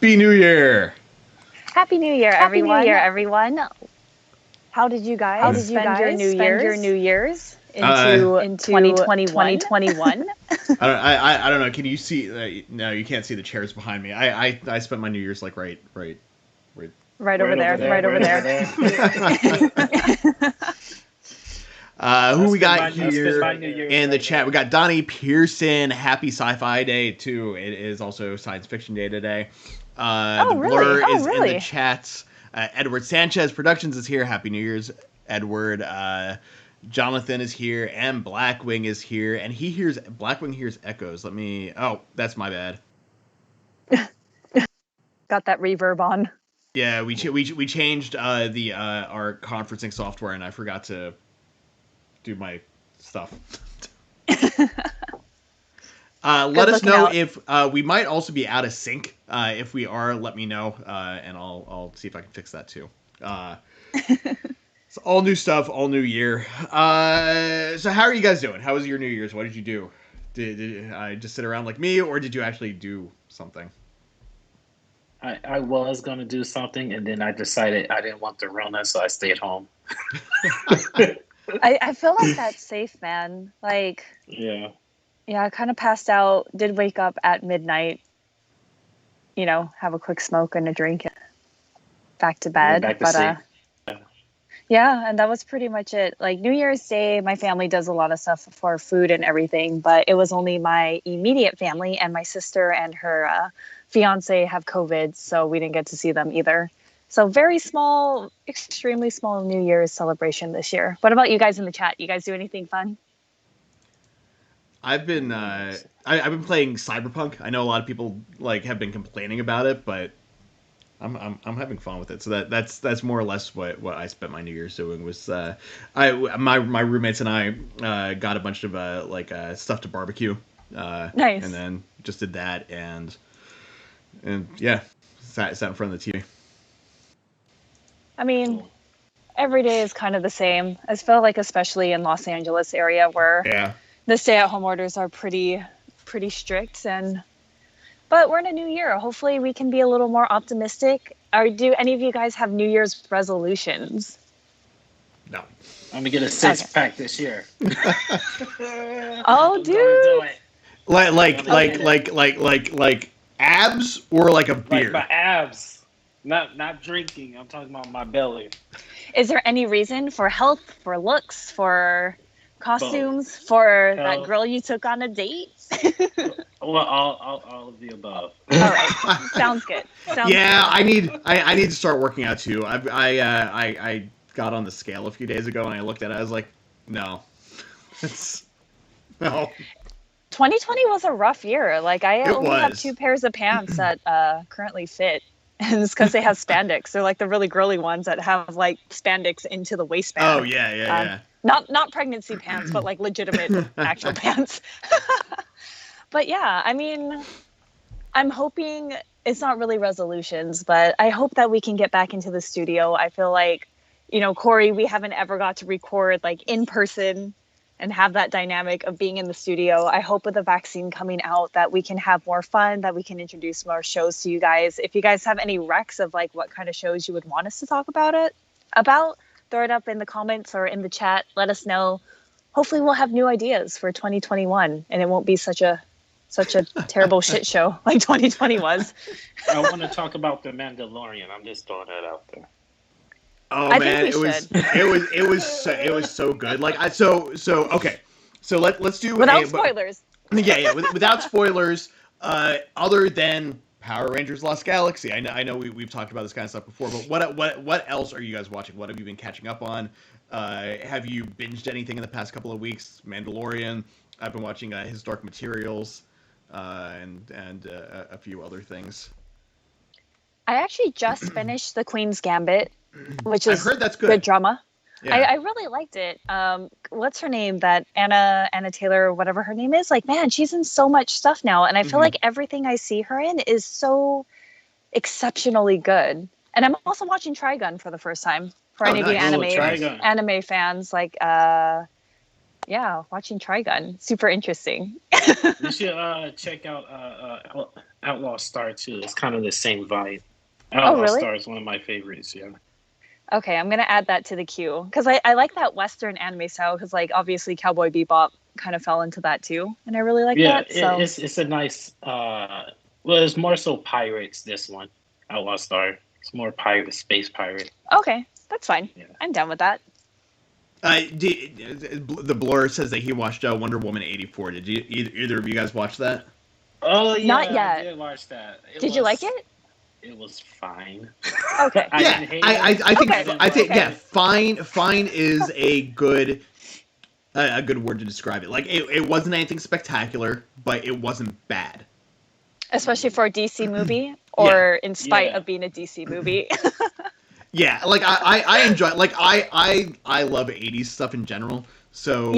Happy New Year! Happy New Year, Happy everyone. New Year, everyone. How did you guys spend your New Year's into 2021? I don't know. Can you see? No, you can't see the chairs behind me. I spent my New Year's like right over there. Who we got here in the chat? We got Donnie Pearson. Happy Sci-Fi Day too. It is also Science Fiction Day today. The Blur is in the chats. Edward Sanchez Productions is here. Happy New Year's, Edward. Jonathan is here, and Blackwing is here, and Blackwing hears echoes. Oh, that's my bad. Got that reverb on. Yeah, we changed our conferencing software, and I forgot to do my stuff. Let us know if we might also be out of sync. If we are, let me know, and I'll see if I can fix that too. It's all new stuff, all new year. So how are you guys doing? How was your New Year's? What did you do? Did I just sit around like me, or did you actually do something? I was going to do something, and then I decided I didn't want the Rona, so I stayed home. I feel like that's safe, man. Like, yeah, I kind of passed out, did wake up at midnight, have a quick smoke and a drink, and back to bed. Back to sleep. Yeah, and that was pretty much it. Like New Year's Day, my family does a lot of stuff for food and everything, but it was only my immediate family, and my sister and her fiance have COVID, so we didn't get to see them either. So very small, extremely small New Year's celebration this year. What about you guys in the chat? You guys do anything fun? I've been I've been playing Cyberpunk. I know a lot of people have been complaining about it, but I'm having fun with it. So that's more or less what I spent my New Year's doing. Was my roommates and I got a bunch of stuff to barbecue. Nice. And then just did that and yeah, sat in front of the TV. I mean, every day is kind of the same. I feel like, especially in Los Angeles area, where the stay-at-home orders are pretty strict, but we're in a new year. Hopefully, we can be a little more optimistic. Do any of you guys have New Year's resolutions? No. I'm gonna get a six-pack this year. Oh, dude! Like abs or like a beer? Like my abs. Not drinking. I'm talking about my belly. Is there any reason for health, for looks, for costumes, for that girl you took on a date? Well, all of the above. All right, sounds good. I need to start working out too. I got on the scale a few days ago and I looked at it. I was like, no. 2020 was a rough year. Like I only have 2 pairs of pants that currently fit. And it's because they have spandex. They're like the really girly ones that have like spandex into the waistband. Oh yeah. Not pregnancy pants, but like legitimate actual pants. But yeah, I mean, I'm hoping it's not really resolutions, but I hope that we can get back into the studio. I feel like, Corey, we haven't ever got to record like in person and have that dynamic of being in the studio. I hope with the vaccine coming out that we can have more fun, that we can introduce more shows to you guys. If you guys have any recs of like what kind of shows you would want us to talk about, throw it up in the comments or in the chat. Let us know. Hopefully we'll have new ideas for 2021 and it won't be such a terrible shit show like 2020 was. I want to talk about The Mandalorian. I'm just throwing that out there. Oh man, it was so good. Okay. So let's do without spoilers. Yeah, without spoilers. Other than Power Rangers Lost Galaxy, I know we've talked about this kind of stuff before, but what else are you guys watching? What have you been catching up on? Have you binged anything in the past couple of weeks? Mandalorian. I've been watching Historic Materials, and a few other things. I actually just finished The Queen's Gambit, which is I've heard that's good drama. Yeah. I really liked it. What's her name? That Anna Taylor, whatever her name is. Like, man, she's in so much stuff now, and I feel like everything I see her in is so exceptionally good. And I'm also watching Trigun for the first time. For any of you anime fans, like, watching Trigun, super interesting. You should check out Outlaw Star too. It's kind of the same vibe. Outlaw Star is one of my favorites. Yeah. Okay, I'm gonna add that to the queue because I like that Western anime style because like obviously Cowboy Bebop kind of fell into that too, and I really like that. So it's a nice. Well, it's more so pirates. This one, Outlaw Star. It's more pirate, space pirate. Okay, that's fine. Yeah. I'm down with that. The Blur says that he watched Wonder Woman 84. Did you either of you guys watch that? Oh yeah, not yet. I did watch that. Did you like it? It was fine. Okay. I think yeah, fine is a good word to describe it. Like it wasn't anything spectacular, but it wasn't bad. Especially for a DC movie, or in spite of being a DC movie. Yeah, like I enjoy, like I love 80s stuff in general. So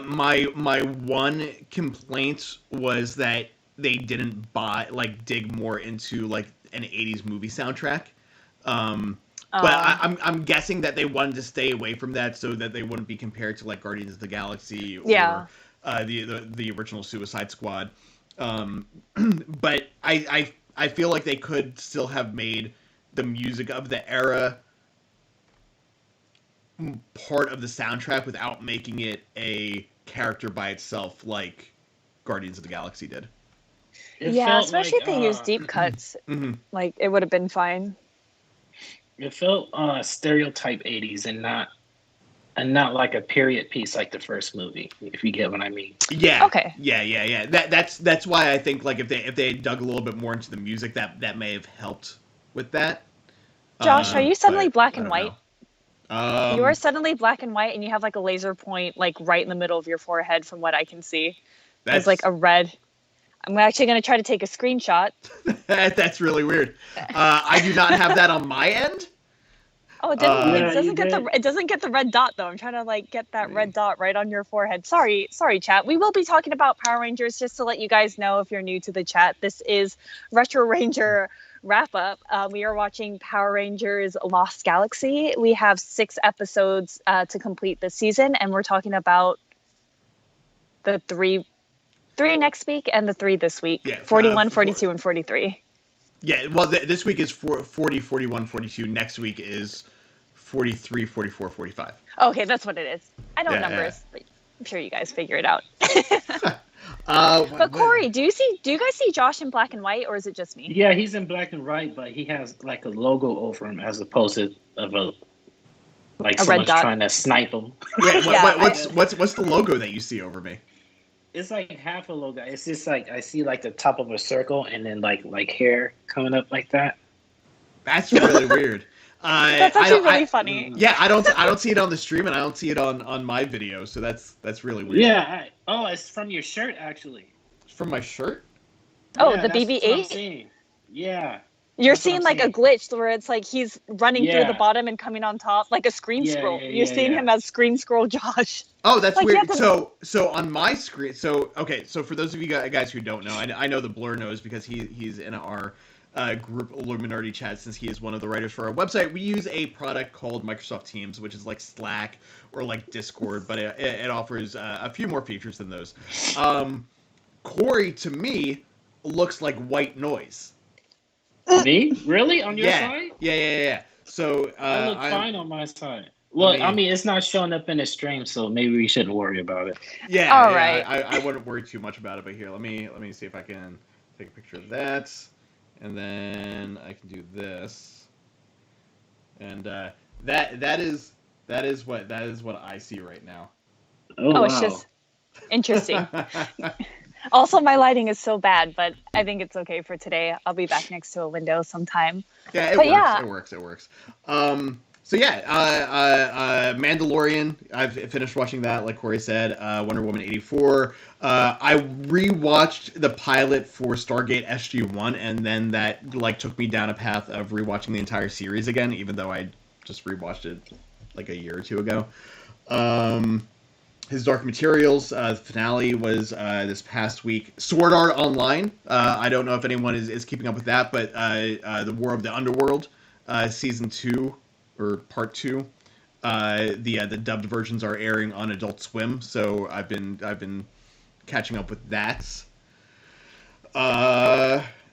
my one complaint was that they didn't dig more into like an 80s movie soundtrack. But I'm guessing that they wanted to stay away from that so that they wouldn't be compared to like Guardians of the Galaxy or the original Suicide Squad. But I feel like they could still have made the music of the era part of the soundtrack without making it a character by itself like Guardians of the Galaxy did. Especially if they used deep cuts. Like, it would have been fine. It felt stereotype 80s and not like a period piece like the first movie, if you get what I mean. Yeah. Okay. Yeah. That's why I think like if they dug a little bit more into the music, that may have helped with that. Josh, are you suddenly black and white? You are suddenly black and white, and you have like a laser point like right in the middle of your forehead, from what I can see. There's like a red. I'm actually going to try to take a screenshot. That's really weird. I do not have that on my end. Oh, it doesn't get the red dot though. I'm trying to like get that red dot right on your forehead. Sorry, chat. We will be talking about Power Rangers, just to let you guys know if you're new to the chat. This is Retro Ranger wrap up. We are watching Power Rangers Lost Galaxy. We have 6 episodes to complete this season, and we're talking about the three next week and the 3 this week. Yeah, 41, 42, and 43. Yeah, well, this week is 40, 41, 42. Next week is 43, 44, 45. Okay, that's what it is. I know numbers, but I'm sure you guys figure it out. But Corey, do you guys see Josh in black and white, or is it just me? Yeah, he's in black and white, but he has like a logo over him as opposed to like someone's trying to snipe him. What's the logo that you see over me? It's like half a logo. It's just like I see like the top of a circle and then like hair coming up like that. That's really weird. That's actually really funny. Yeah, I don't see it on the stream, and I don't see it on my video, so that's really weird. Yeah. It's from your shirt actually. It's from my shirt? Oh, yeah, the BB-8. Yeah. You're seeing like a glitch where it's like he's running through the bottom and coming on top, like a screen scroll. You're seeing him as screen scroll Josh. Oh, that's like, weird. So on my screen, so for those of you guys who don't know, I know the Blur knows because he's in our group Illuminerdi chat, since he is one of the writers for our website. We use a product called Microsoft Teams, which is like Slack or like Discord, but it offers a few more features than those. Corey, to me, looks like white noise. Me? Really? On your side? Yeah. So I look fine on my side. Well, I mean, it's not showing up in the stream, so maybe we shouldn't worry about it. Yeah. All right. I wouldn't worry too much about it, but here, let me see if I can take a picture of that, and then I can do this, and that is what I see right now. Oh, wow. It's just interesting. Also, my lighting is so bad, but I think it's okay for today. I'll be back next to a window sometime. Yeah, it works. So Mandalorian, I've finished watching that, like Corey said. Wonder Woman 84. I rewatched the pilot for Stargate SG-1, and then that like took me down a path of rewatching the entire series again, even though I just rewatched it like a year or two ago. His Dark Materials, the finale was this past week. Sword Art Online, I don't know if anyone is keeping up with that, but The War of the Underworld, Season 2, or Part 2, the dubbed versions are airing on Adult Swim, so I've been catching up with that.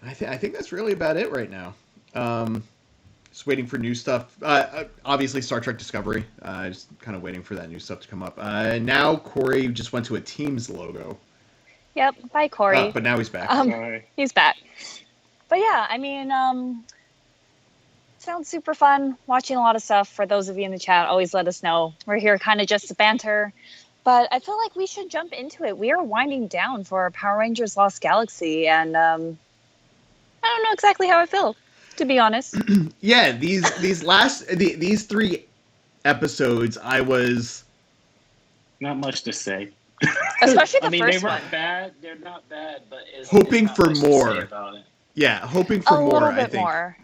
I think that's really about it right now. Just waiting for new stuff. Obviously, Star Trek Discovery. Just kind of waiting for that new stuff to come up. Now Corey just went to a Teams logo. Yep. Bye, Corey. But now he's back. He's back. But yeah, I mean, sounds super fun. Watching a lot of stuff. For those of you in the chat, always let us know. We're here kind of just to banter. But I feel like we should jump into it. We are winding down for Power Rangers Lost Galaxy, and I don't know exactly how I feel, to be honest. Yeah, these 3 episodes, I was not much to say. Especially the first they one. weren't bad. They're not bad, but hoping for more. Yeah, hoping for more. A little bit more.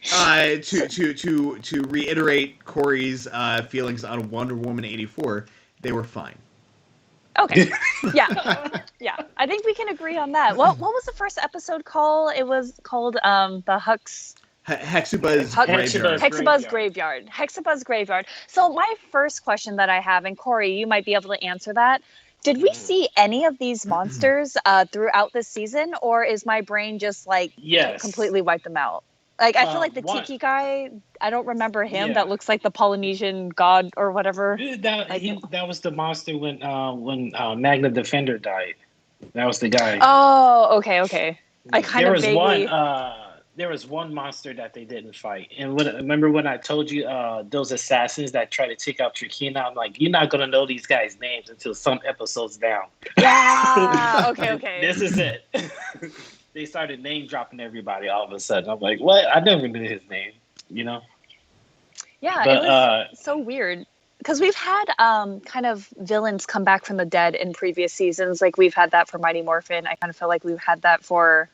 To reiterate Corey's feelings on Wonder Woman 84, they were fine. Okay. Yeah. Yeah. I think we can agree on that. What was the first episode called? It was called the Hexaba's Graveyard. Hexaba's Graveyard. So my first question that I have, and Corey, you might be able to answer that. Did we see any of these monsters throughout this season, or is my brain just completely wiped them out? Like, I feel like the Tiki guy, I don't remember him. Yeah. That looks like the Polynesian god or whatever. That was the monster when Magna Defender died. That was the guy. Oh, okay. I kind of vaguely... There was one monster that they didn't fight. And remember when I told you those assassins that try to take out Trakina? I'm like, you're not going to know these guys' names until some episodes down. Yeah, okay. This is it. They started name dropping everybody all of a sudden. I'm like, what? I never knew his name, you know? Yeah, but, it was so weird. Because we've had kind of villains come back from the dead in previous seasons. Like, we've had that for Mighty Morphin. I kind of feel like we've had that for...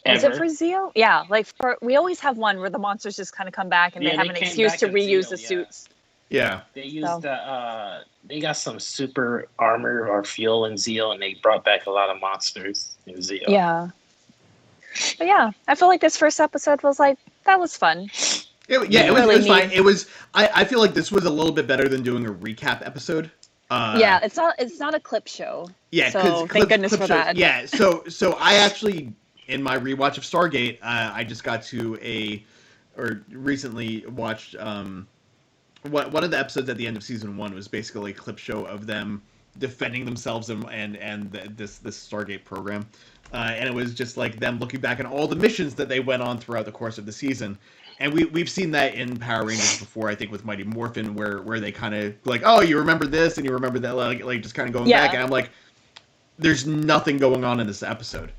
Ever? Is it for Zeo? Yeah, we always have one where the monsters just kind of come back and they have an excuse to reuse the suits. Yeah. They used they got some super armor or fuel in Zeo, and they brought back a lot of monsters in Zeo. Yeah. But yeah, I feel like this first episode was that was fun. It was fine. It was. I feel like this was a little bit better than doing a recap episode. Yeah, it's not a clip show. Yeah, so thank goodness for that. Yeah, so I actually, in my rewatch of Stargate, I just got to recently watched one of the episodes at the end of season 1 was basically a clip show of them defending themselves and this Stargate program, and it was just like them looking back on all the missions that they went on throughout the course of the season. And we've seen that in Power Rangers before, I think, with Mighty Morphin, where they kind of like, oh, you remember this and you remember that, like just kind of going back, and I'm like, there's nothing going on in this episode.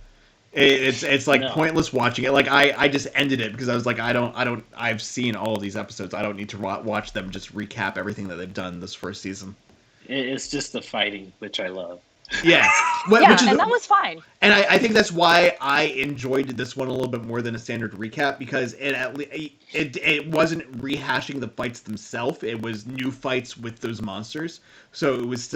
It's like pointless watching it. Like I just ended it because I was like, I've seen all of these episodes. I don't need to watch them just recap everything that they've done this first season. It's just the fighting, which I love. Yeah. And that was fine. And I think that's why I enjoyed this one a little bit more than a standard recap, because it wasn't rehashing the fights themselves. It was new fights with those monsters. So it was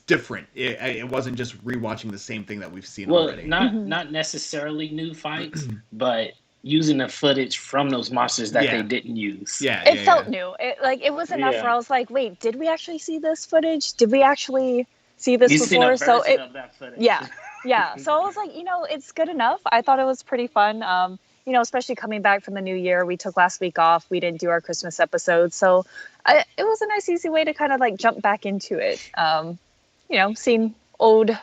different. It wasn't just rewatching the same thing that we've seen already. Not necessarily new fights, but using the footage from those monsters that they didn't use. Yeah, it felt new. It was enough where I was like, wait, did we actually see this footage? Did we actually see this before? So yeah. So I was like, it's good enough. I thought it was pretty fun. Especially coming back from the new year, we took last week off. We didn't do our Christmas episode, so it was a nice, easy way to kind of jump back into it. Seeing old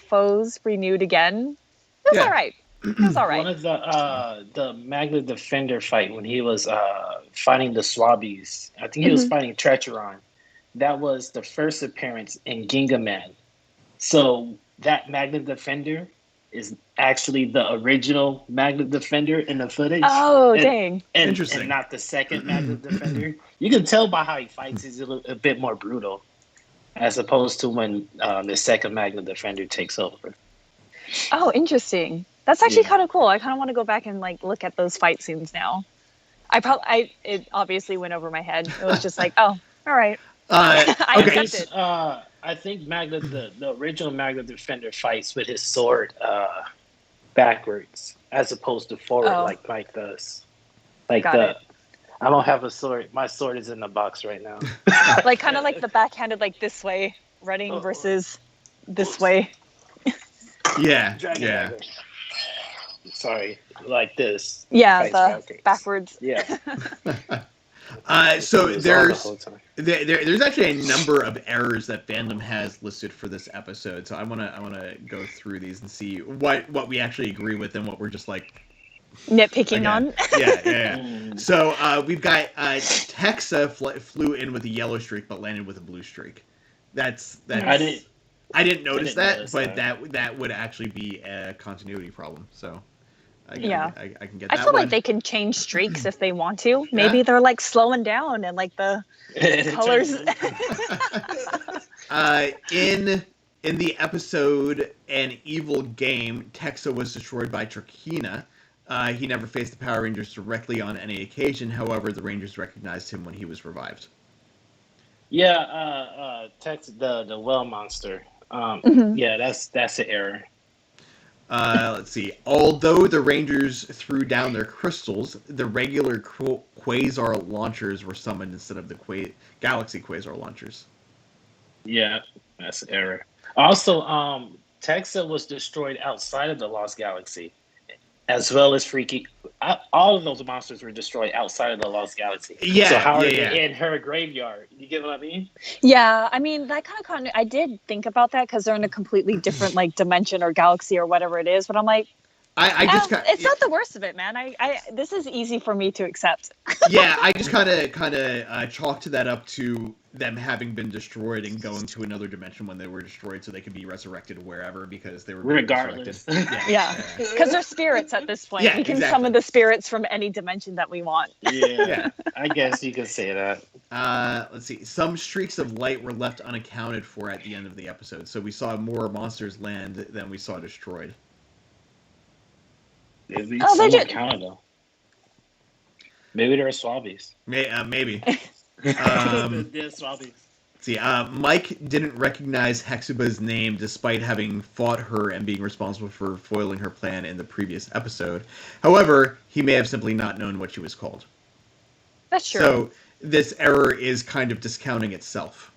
foes renewed again. It was all right. It was all right. One of the Magna Defender fight when he was fighting the Swabbies. I think he was fighting Trecheron. That was the first appearance in Ginga Man. So that Magna Defender is actually the original Magna Defender in the footage. Oh, dang. Interesting. And not the second Magna Defender. You can tell by how he fights, he's a bit more brutal, as opposed to when the second Magna Defender takes over. Oh, interesting. That's actually kind of cool. I kind of want to go back and look at those fight scenes now. It obviously went over my head. It was just all right. I think the original Magna Defender fights with his sword backwards as opposed to forward like Mike does. I don't have a sword. My sword is in the box right now. Kind of like the backhanded this way running versus this way. Yeah. Sorry, like this. Yeah, backwards. Yeah. So there's actually a number of errors that fandom has listed for this episode. So I wanna go through these and see what we actually agree with and what we're just like nitpicking on. Yeah. So we've got Texa flew in with a yellow streak but landed with a blue streak. That's I didn't notice that, but that would actually be a continuity problem. So I can get that. I feel like they can change streaks if they want to. Maybe they're like slowing down and like the colors. In the episode An Evil Game, Texa was destroyed by Trakina. He never faced the Power Rangers directly on any occasion. However, the Rangers recognized him when he was revived. Yeah, Texa, the well monster. Yeah, that's an error. Let's see. Although the Rangers threw down their crystals, the regular quasar launchers were summoned instead of the galaxy quasar launchers. Yeah, that's an error. Also, Texa was destroyed outside of the Lost Galaxy, as well as Freaky. All of those monsters were destroyed outside of the Lost Galaxy. Yeah. So how are they in her graveyard? You get what I mean? Yeah, I mean that kind of I did think about that because they're in a completely different like dimension or galaxy or whatever it is. But I'm like, it's not the worst of it, man. I this is easy for me to accept. Yeah, I just kind of chalked that up to them having been destroyed and going to another dimension when they were destroyed, so they could be resurrected wherever because they were regardless. Yeah, because they're spirits at this point. Yeah, we can summon the spirits from any dimension that we want. Yeah, I guess you could say that. Let's see. Some streaks of light were left unaccounted for at the end of the episode, so we saw more monsters land than we saw destroyed. Maybe accountable. Maybe they're swabbies. Maybe. They're swabbies. See, Mike didn't recognize Hexuba's name despite having fought her and being responsible for foiling her plan in the previous episode. However, he may have simply not known what she was called. That's true. So this error is kind of discounting itself.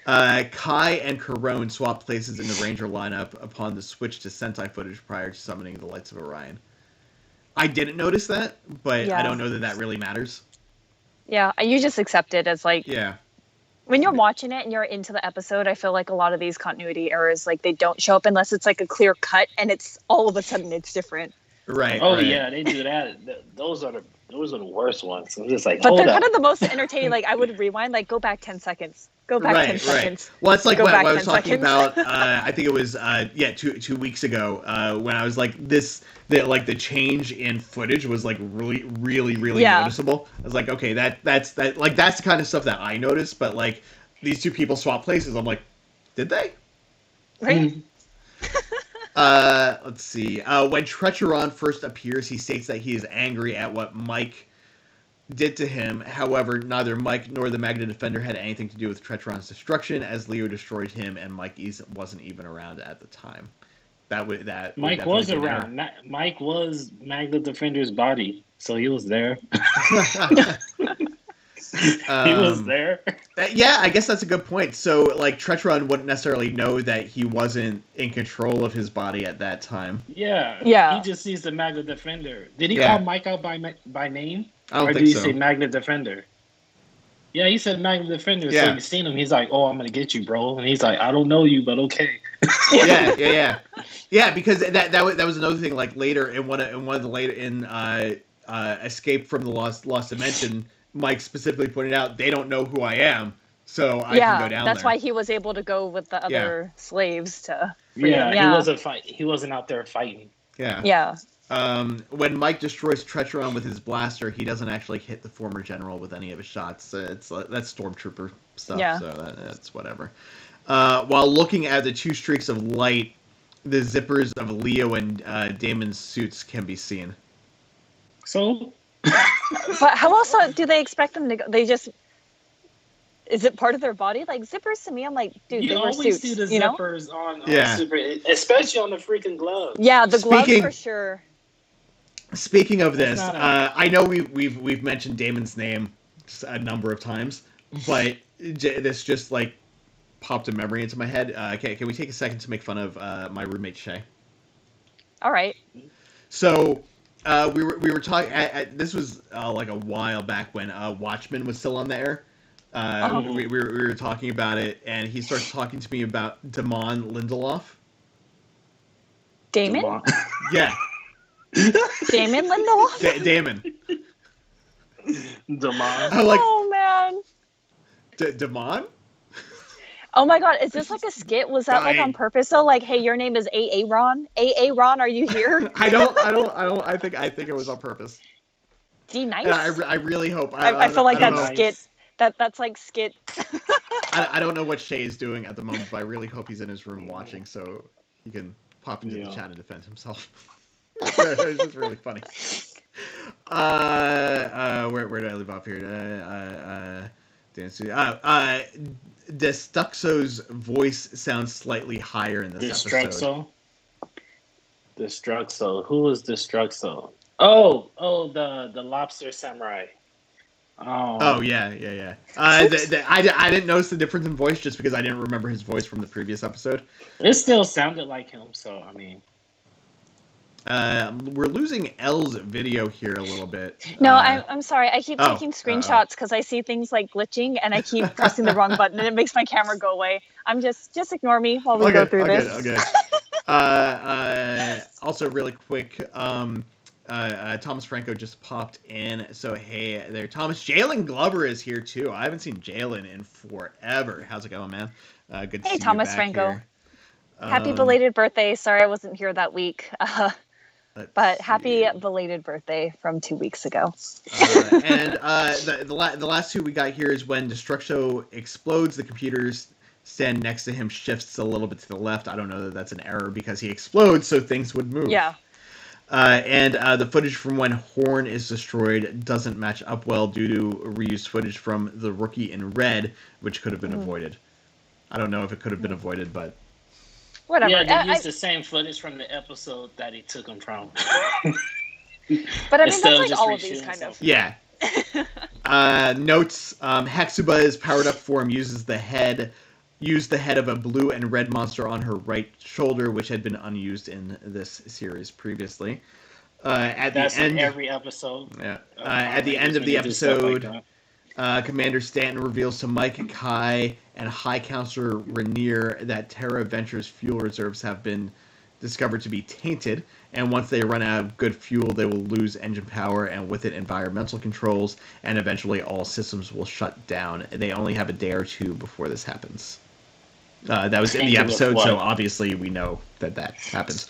Kai and Corone swapped places in the Ranger lineup upon the switch to Sentai footage prior to summoning the Lights of Orion. I didn't notice that, but I don't know that really matters. Yeah, you just accept it as like... Yeah. When you're watching it and you're into the episode, I feel like a lot of these continuity errors, like they don't show up unless it's like a clear cut and it's all of a sudden it's different. Right. Oh, right. Yeah, they do that. Those are the worst ones. I'm just like, but they're kind of the most entertaining. Like I would rewind, like go back 10 seconds. Go back 10 seconds. Well, it's like what I was talking about. I think it was 2 weeks ago when I was like the change in footage was like really noticeable. I was like, okay, that's the kind of stuff that I noticed. But like these two people swap places. I'm like, did they? Right. Let's see. When Trecheron first appears, he states that he is angry at what Mike did to him. However, neither Mike nor the Magna Defender had anything to do with Trecheron's destruction, as Leo destroyed him and Mike wasn't even around at the time. Mike was around. Mike was Magna Defender's body, so he was there. He was there. Yeah, I guess that's a good point. So, like, Trecheron wouldn't necessarily know that he wasn't in control of his body at that time. Yeah. He just sees the Magna Defender. Did he call Mike out by name? I don't think so. Or did he say Magna Defender? Yeah, he said Magna Defender. Yeah. So you seen him. He's like, "Oh, I'm gonna get you, bro." And he's like, "I don't know you, but okay." Yeah. Because that was another thing. Like later in one of the later in Escape from the Lost Dimension, Mike specifically pointed out they don't know who I am, so I can go down that's there. why he was able to go with the other slaves to free him. He wasn't out there fighting. Yeah. When Mike destroys Trecheron with his blaster, he doesn't actually hit the former general with any of his shots. That's stormtrooper stuff. Yeah. So that's whatever. While looking at the two streaks of light, the zippers of Leo and Damon's suits can be seen. So. But how else do they expect them to go? They just... Is it part of their body? Like zippers to me, I'm like, dude, they were suits. You always see the zippers on Super, especially on the freaking gloves. Yeah, the gloves for sure. Speaking of this, I know we've mentioned Damon's name a number of times, but this just like popped a memory into my head. Can we take a second to make fun of my roommate Shay? All right. So we were talking. This was like a while back when Watchmen was still on the air. We were talking about it, and he starts talking to me about Damon Lindelof. Damon? Yeah. Damon Lindelof? Damon. Damon. Oh, man. Damon? Oh my God, is this like a skit? Was that like on purpose? So like, hey, your name is Ron? Ron, are you here? I think it was on purpose. Gee, nice. I really hope. I feel like that's skit. That's like skit. I don't know what Shay is doing at the moment, but I really hope he's in his room watching so he can pop into the chat and defend himself. It's just really funny. Where do I leave off here? Destruxo's voice sounds slightly higher in this episode. Destruxo. Who is Destruxo? Oh, the lobster samurai. Oh yeah. I didn't notice the difference in voice just because I didn't remember his voice from the previous episode. It still sounded like him, so I mean. We're losing L's video here a little bit. No, I'm sorry. I keep taking screenshots because I see things like glitching and I keep pressing the wrong button and it makes my camera go away. I'm just ignore me while we go through this. Okay. Also, really quick, Thomas Franco just popped in. So hey there, Thomas. Jalen Glover is here too. I haven't seen Jalen in forever. How's it going, man? Good to see Thomas you back Franco. Here. Happy belated birthday. Sorry I wasn't here that week. But happy belated birthday from 2 weeks ago. And the last two we got here is when Destruxo explodes, the computers stand next to him shifts a little bit to the left. I don't know that that's an error because he explodes, so things would move. Yeah. And the footage from when Horn is destroyed doesn't match up well due to reused footage from the Rookie in Red, which could have been avoided. I don't know if it could have been avoided, but... Whatever. Yeah, they used the same footage from the episode that he took him from. But I mean, that's like all of these kind of. Yeah. Notes: Hexuba is powered up form used the head of a blue and red monster on her right shoulder, which had been unused in this series previously. That's in every episode. Yeah. At the end of the episode, Commander Stanton reveals to Mike, Kai, and High Counselor Rainier that Terra Venture's fuel reserves have been discovered to be tainted, and once they run out of good fuel, they will lose engine power, and with it, environmental controls, and eventually all systems will shut down. They only have a day or two before this happens. That was in the episode, so obviously we know that happens.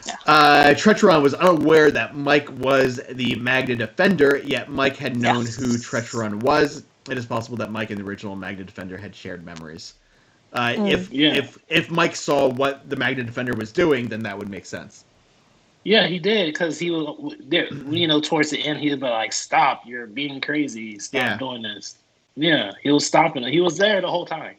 Yeah. Trecheron was unaware that Mike was the Magna Defender, yet Mike had known who Trecheron was. It is possible that Mike and the original Magna Defender had shared memories. If Mike saw what the Magna Defender was doing, then that would make sense. Yeah, he did, because he was, towards the end, he was like, "Stop! You're being crazy. Stop doing this." Yeah, he was stopping it. He was there the whole time.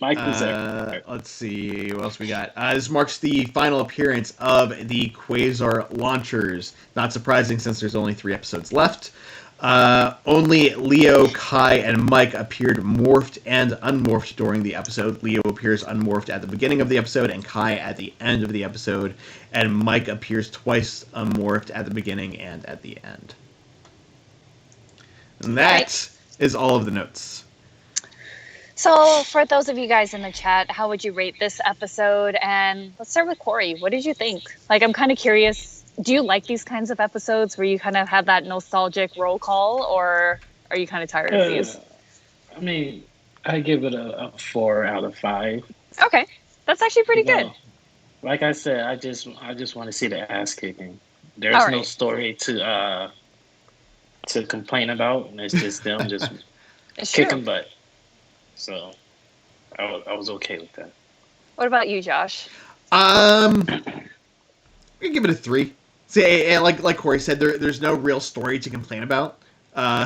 Mike was there. Let's see what else we got. This marks the final appearance of the Quasar launchers. Not surprising, since there's only 3 episodes left. Only Leo, Kai, and Mike appeared morphed and unmorphed during the episode. Leo appears unmorphed at the beginning of the episode, and Kai at the end of the episode. And Mike appears twice unmorphed at the beginning and at the end. And that is all of the notes. So, for those of you guys in the chat, how would you rate this episode? And let's start with Corey. What did you think? Like, I'm kind of curious. Do you like these kinds of episodes where you kind of have that nostalgic roll call, or are you kind of tired of these? I mean, I give it a 4 out of 5. Okay, that's actually pretty good. Like I said, I just want to see the ass kicking. There's no story to complain about, and it's just them just kicking butt. So, I was okay with that. What about you, Josh? We can give it a 3. See, like Corey said, there's no real story to complain about. So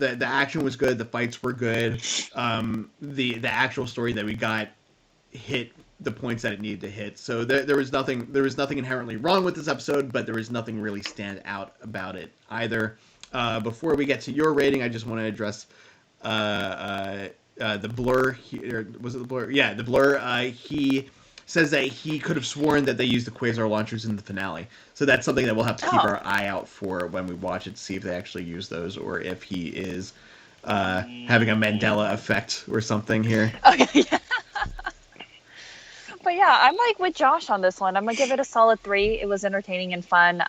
the action was good, the fights were good. The actual story that we got hit the points that it needed to hit. So there was nothing inherently wrong with this episode, but there was nothing really stand out about it either. Before we get to your rating, I just want to address the Blur, was it the Blur? Yeah, the Blur. He says that he could have sworn that they used the quasar launchers in the finale. So that's something that we'll have to keep our eye out for when we watch it, to see if they actually use those, or if he is having a Mandela effect or something here. Okay, yeah. But yeah, I'm like with Josh on this one. I'm gonna give it a solid 3. It was entertaining and fun.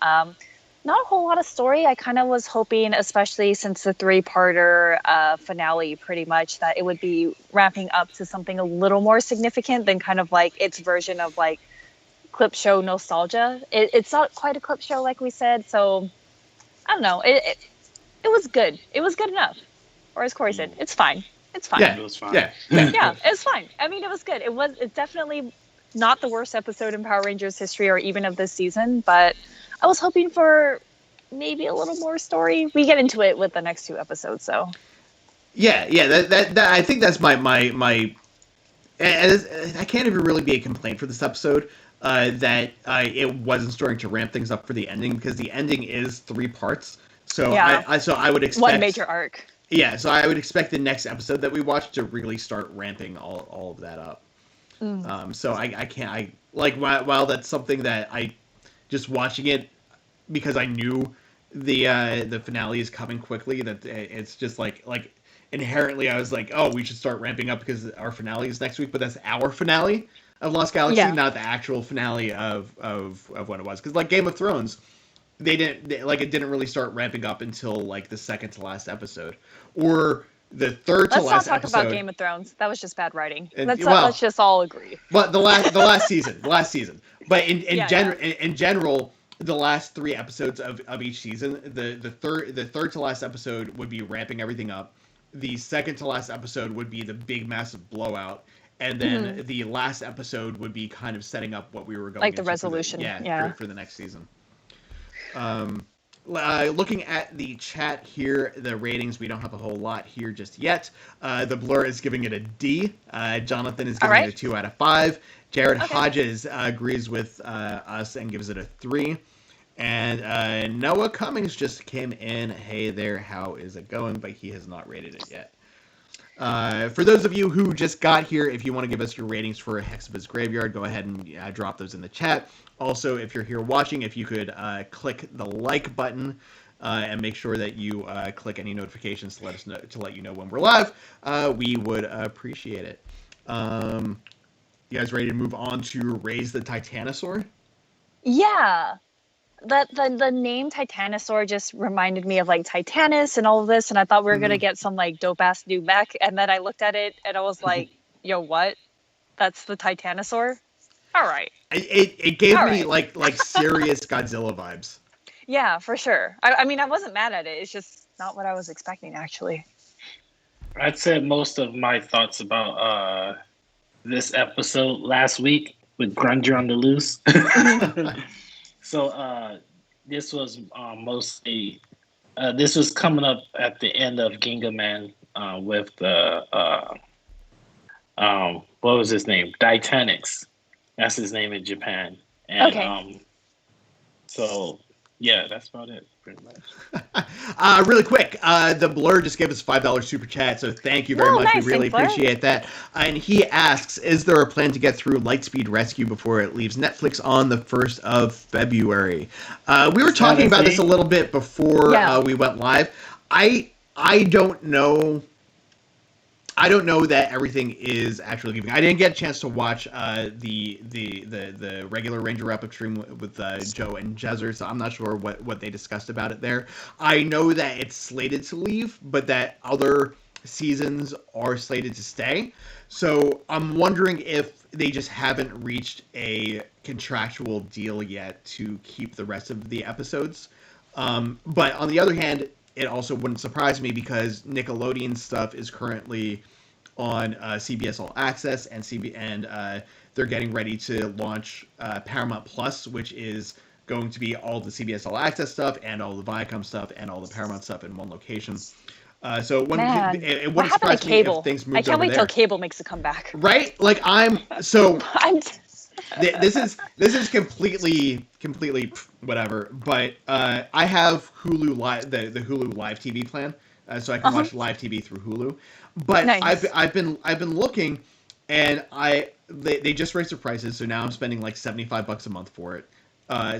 Not a whole lot of story. I kind of was hoping, especially since the 3-parter finale, pretty much, that it would be ramping up to something a little more significant than kind of like its version of like clip show nostalgia. It's not quite a clip show, like we said. So I don't know. It was good. It was good enough. Or as Corey said, it's fine. It's fine. Yeah, It was fine. Yeah. Yeah, it's fine. I mean, it was good. It's definitely not the worst episode in Power Rangers history or even of this season, but I was hoping for maybe a little more story. We get into it with the next 2 episodes, so. Yeah. That I think that's my. I can't even really be a complaint for this episode. That it wasn't starting to ramp things up for the ending, because the ending is 3 parts. So yeah. I would expect 1 major arc. Yeah, so I would expect the next episode that we watch to really start ramping all of that up. So I can't while that's something that I just watching it because I knew the finale is coming quickly, that it's just like inherently I was like, oh, we should start ramping up because our finale is next week, but that's our finale of Lost Galaxy, not the actual finale of what it was. Because like Game of Thrones, it didn't really start ramping up until like the second to last episode, or the third to last episode. Let's not talk about Game of Thrones. That was just bad writing. Let's just all agree. But the last season. But in general, the last 3 episodes of each season, the third to last episode would be ramping everything up. The second to last episode would be the big massive blowout, and then the last episode would be kind of setting up what we were going like the resolution. For the next season. Looking at the chat here, the ratings, we don't have a whole lot here just yet. The Blur is giving it a D. Jonathan is giving it a 2 out of 5. Jared Hodges agrees with us and gives it a 3. And Noah Cummings just came in. Hey there, how is it going? But he has not rated it yet. For those of you who just got here, if you want to give us your ratings for Hexavis Graveyard, go ahead and drop those in the chat. Also, if you're here watching, if you could click the like button and make sure that you click any notifications to let you know when we're live, we would appreciate it. You guys ready to move on to Raise the Titanosaur? Yeah. The name Titanosaur just reminded me of like Titanus and all of this, and I thought we were gonna get some like dope ass new mech, and then I looked at it and I was like, yo, what? That's the Titanosaur? All right. It gave me like serious Godzilla vibes. Yeah, for sure. I mean, I wasn't mad at it. It's just not what I was expecting, actually. I'd said most of my thoughts about this episode last week with Grunger on the Loose. So this was mostly this was coming up at the end of Ginga Man with the what was his name? Titanics. That's his name in Japan. And so yeah, that's about it, pretty much. Really quick, the Blur just gave us a $5 super chat, so thank you very much. Nice, we really appreciate that. And he asks, is there a plan to get through Lightspeed Rescue before it leaves Netflix on the 1st of February? We were talking about this a little bit before we went live. I don't know. I don't know that everything is actually leaving. I didn't get a chance to watch the regular Ranger wrap-up stream with Joe and Jezzer, so I'm not sure what they discussed about it there. I know that it's slated to leave, but that other seasons are slated to stay. So I'm wondering if they just haven't reached a contractual deal yet to keep the rest of the episodes. But on the other hand, it also wouldn't surprise me because Nickelodeon stuff is currently on CBS All Access, and they're getting ready to launch Paramount Plus, which is going to be all the CBS All Access stuff and all the Viacom stuff and all the Paramount stuff in one location. So it wouldn't surprise me if things moved over there. I can't wait till cable makes a comeback. Right? Like this is completely whatever, but I have Hulu Live, the Hulu Live TV plan, so I can watch live TV through Hulu. But nice. I've been looking, and they just raised the prices, so now I'm spending like $75 a month for it.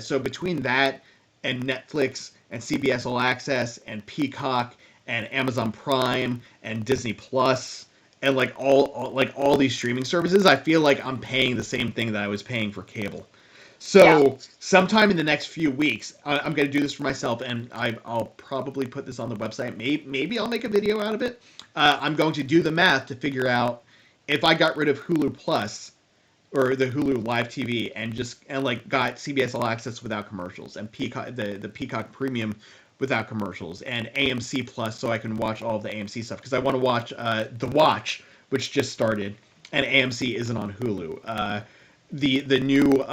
So between that and Netflix and CBS All Access and Peacock and Amazon Prime and Disney Plus and like all these streaming services, I feel like I'm paying the same thing that I was paying for cable. So sometime in the next few weeks, I'm going to do this for myself, and I'll probably put this on the website. Maybe I'll make a video out of it. I'm going to do the math to figure out if I got rid of Hulu Plus or the Hulu Live TV and got CBS All Access without commercials and Peacock, the Peacock Premium without commercials, and AMC Plus so I can watch all of the AMC stuff, because I want to watch The Watch, which just started, and AMC isn't on Hulu. The new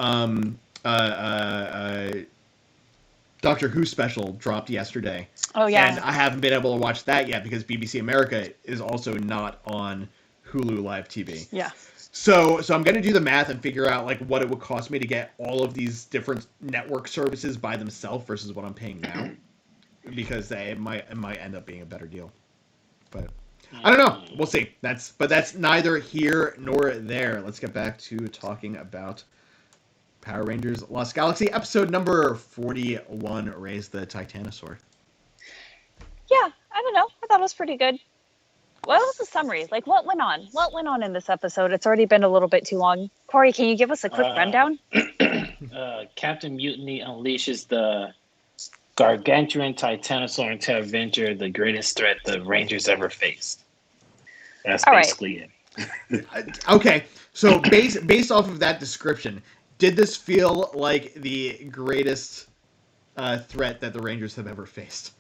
Doctor Who special dropped yesterday. Oh yeah. And I haven't been able to watch that yet because BBC America is also not on Hulu Live TV. Yeah. So I'm going to do the math and figure out like what it would cost me to get all of these different network services by themselves versus what I'm paying now, because it might end up being a better deal. But I don't know. We'll see. That's neither here nor there. Let's get back to talking about Power Rangers Lost Galaxy, episode number 41, Raise the Titanosaur. Yeah, I don't know. I thought it was pretty good. What was the summary? Like, what went on? What went on in this episode? It's already been a little bit too long. Corey, can you give us a quick rundown? Captain Mutiny unleashes the gargantuan Titanosaur into adventure, the greatest threat the Rangers ever faced. That's basically it. Okay, so based off of that description, did this feel like the greatest threat that the Rangers have ever faced?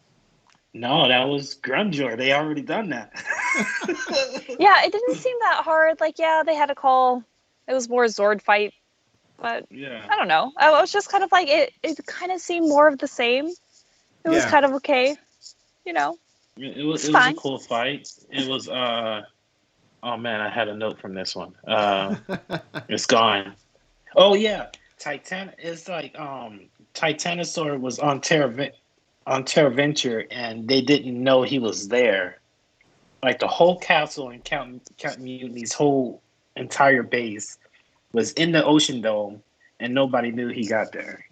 No, that was Grunjor. They already done that. Yeah, it didn't seem that hard. Like, yeah, they had a call. It was more a Zord fight. But, yeah. I don't know. I was just kind of like, it kind of seemed more of the same. It was kind of okay. You know. It was a cool fight. It was, oh man, I had a note from this one. It's gone. Oh, yeah. It's like, Titanosaur was on Terraventure, and they didn't know he was there. Like the whole castle and Captain Mutiny's whole entire base was in the ocean dome, and nobody knew he got there.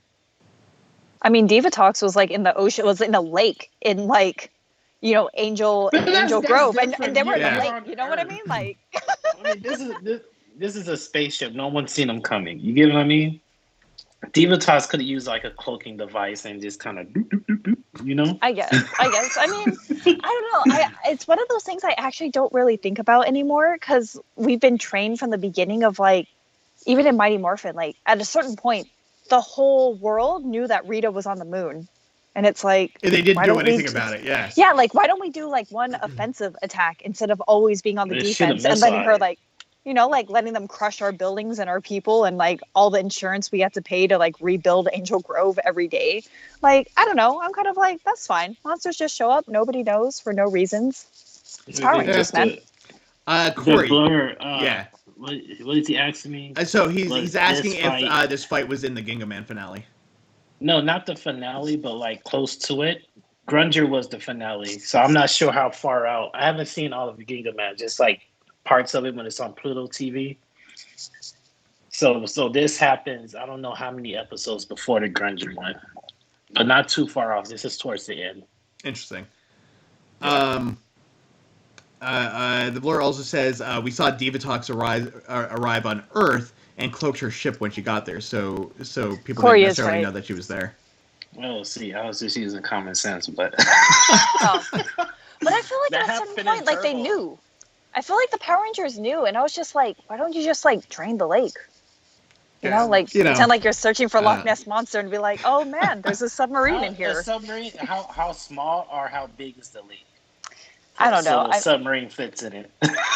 I mean, Divatox was like in the ocean, was in a lake in like, you know, Angel Grove, and they were in the lake. You know what I mean? Like, I mean, this is a spaceship. No one's seen them coming. You get what I mean? Divatox could have used like a cloaking device and just kind of doop, doop, doop, doop, you know? I guess. I mean, I don't know. It's one of those things I actually don't really think about anymore, because we've been trained from the beginning of like, even in Mighty Morphin, like at a certain point, the whole world knew that Rita was on the moon. And it's like, and they didn't do anything about it. Yes. Yeah. Like, why don't we do like one offensive attack instead of always being on the defense and letting her like, you know, like letting them crush our buildings and our people and like all the insurance we have to pay to like rebuild Angel Grove every day. Like, I don't know. I'm kind of like, that's fine. Monsters just show up. Nobody knows for no reasons. It's Power Rangers, man. Corey. Blur, what is he asking me? So he's asking if this fight was in the Ginga Man finale. No, not the finale, but like close to it. Grunjor was the finale. So I'm not sure how far out. I haven't seen all of the Ginga Man, just like parts of it when it's on Pluto TV. So this happens, I don't know how many episodes before the Grunjor one, but not too far off. This is towards the end. Interesting. The blur also says we saw Divatox arrive on Earth and cloaked her ship when she got there, so people didn't necessarily know that she was there. Well, see, I was just using common sense, but but I feel like at a certain point, like they knew. I feel like the Power Rangers knew, and I was just like, why don't you just like drain the lake? You know, pretend like you're searching for Loch Ness Monster and be like, oh man, there's a submarine in here. A submarine? How small or how big is the lake? I don't know. So a submarine fits in it.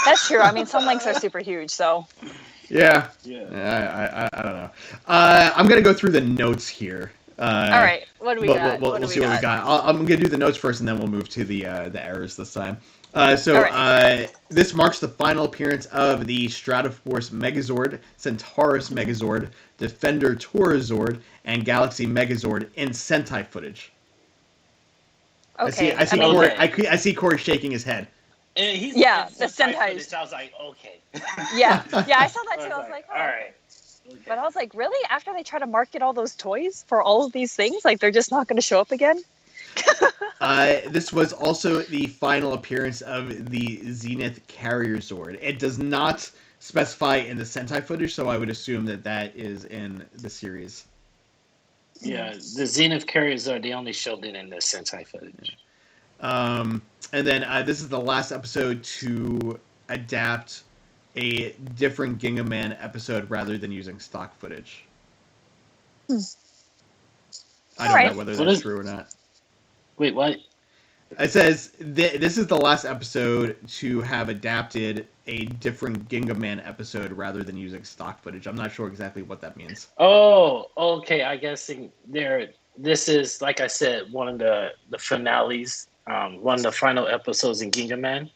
That's true. I mean, some lakes are super huge, so. Yeah. I don't know. I'm gonna go through the notes here. All right. What do we got? We'll see what we got. I'm gonna do the notes first, and then we'll move to the errors this time. This marks the final appearance of the Stratoforce Megazord, Centaurus Megazord, Defender Taurizord, and Galaxy Megazord in Sentai footage. Okay. I see Corey shaking his head. And he's the Sentai. I was like, okay. Yeah, I saw that too. I was like, all right. Okay. But I was like, really? After they try to market all those toys for all of these things, like they're just not going to show up again? This was also the final appearance of the Zenith Carrier Zord. It does not specify in the Sentai footage, so I would assume that is in the series. Yeah, the Zenith Carriers they only showed it in the Sentai footage. And then this is the last episode to adapt a different Ginga Man episode rather than using stock footage. I don't know whether that's true or not. Wait, what? It says this is the last episode to have adapted a different Ginga Man episode rather than using stock footage. I'm not sure exactly what that means. Oh, okay. I guess this is, like I said, one of the finales, one of the final episodes in Ginga Man.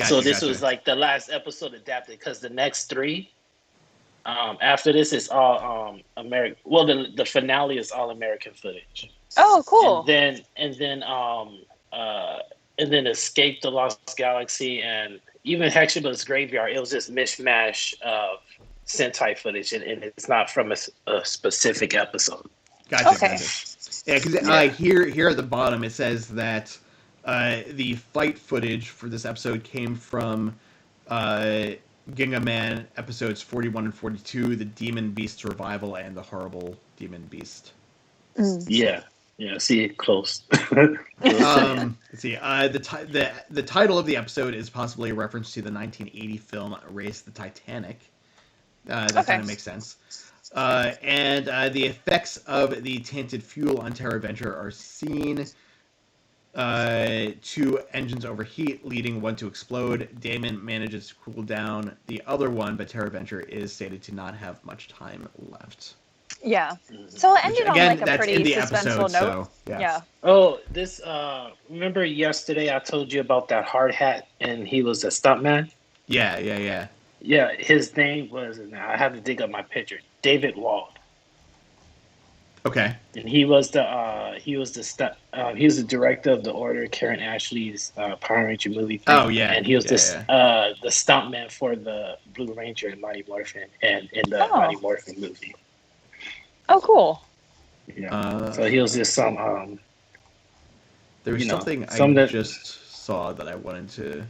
So this was like the last episode adapted because the next three, after this is all American. Well, the finale is all American footage. Oh, cool. And then Escape the Lost Galaxy and even Hexiba's Graveyard. It was just mishmash of Sentai footage, and it's not from a specific episode. Gotcha. Yeah, because here at the bottom it says that the fight footage for this episode came from Ginga Man episodes 41 and 42, the Demon Beast Revival, and the Horrible Demon Beast. Yeah, see, close. Let's see. The title of the episode is possibly a reference to the 1980 film Race the Titanic. That kind of makes sense. And the effects of the tainted fuel on Terra Venture are seen. 2 engines overheat, leading one to explode. Damon manages to cool down the other one, but Terra Venture is stated to not have much time left. Yeah. So it ended on like a pretty suspenseful note. So, yeah. Oh, this remember yesterday I told you about that hard hat and he was a stuntman? Yeah. Yeah, his name was, I have to dig up my picture, David Wald. Okay. And he was the director of the Order Karen Ashley's Power Ranger movie thing. Oh yeah. And he was the stuntman for the Blue Ranger and Mighty Morphin and in the Mighty Morphin movie. Oh, cool. Yeah. So he was just some. There was something I just saw that I wanted to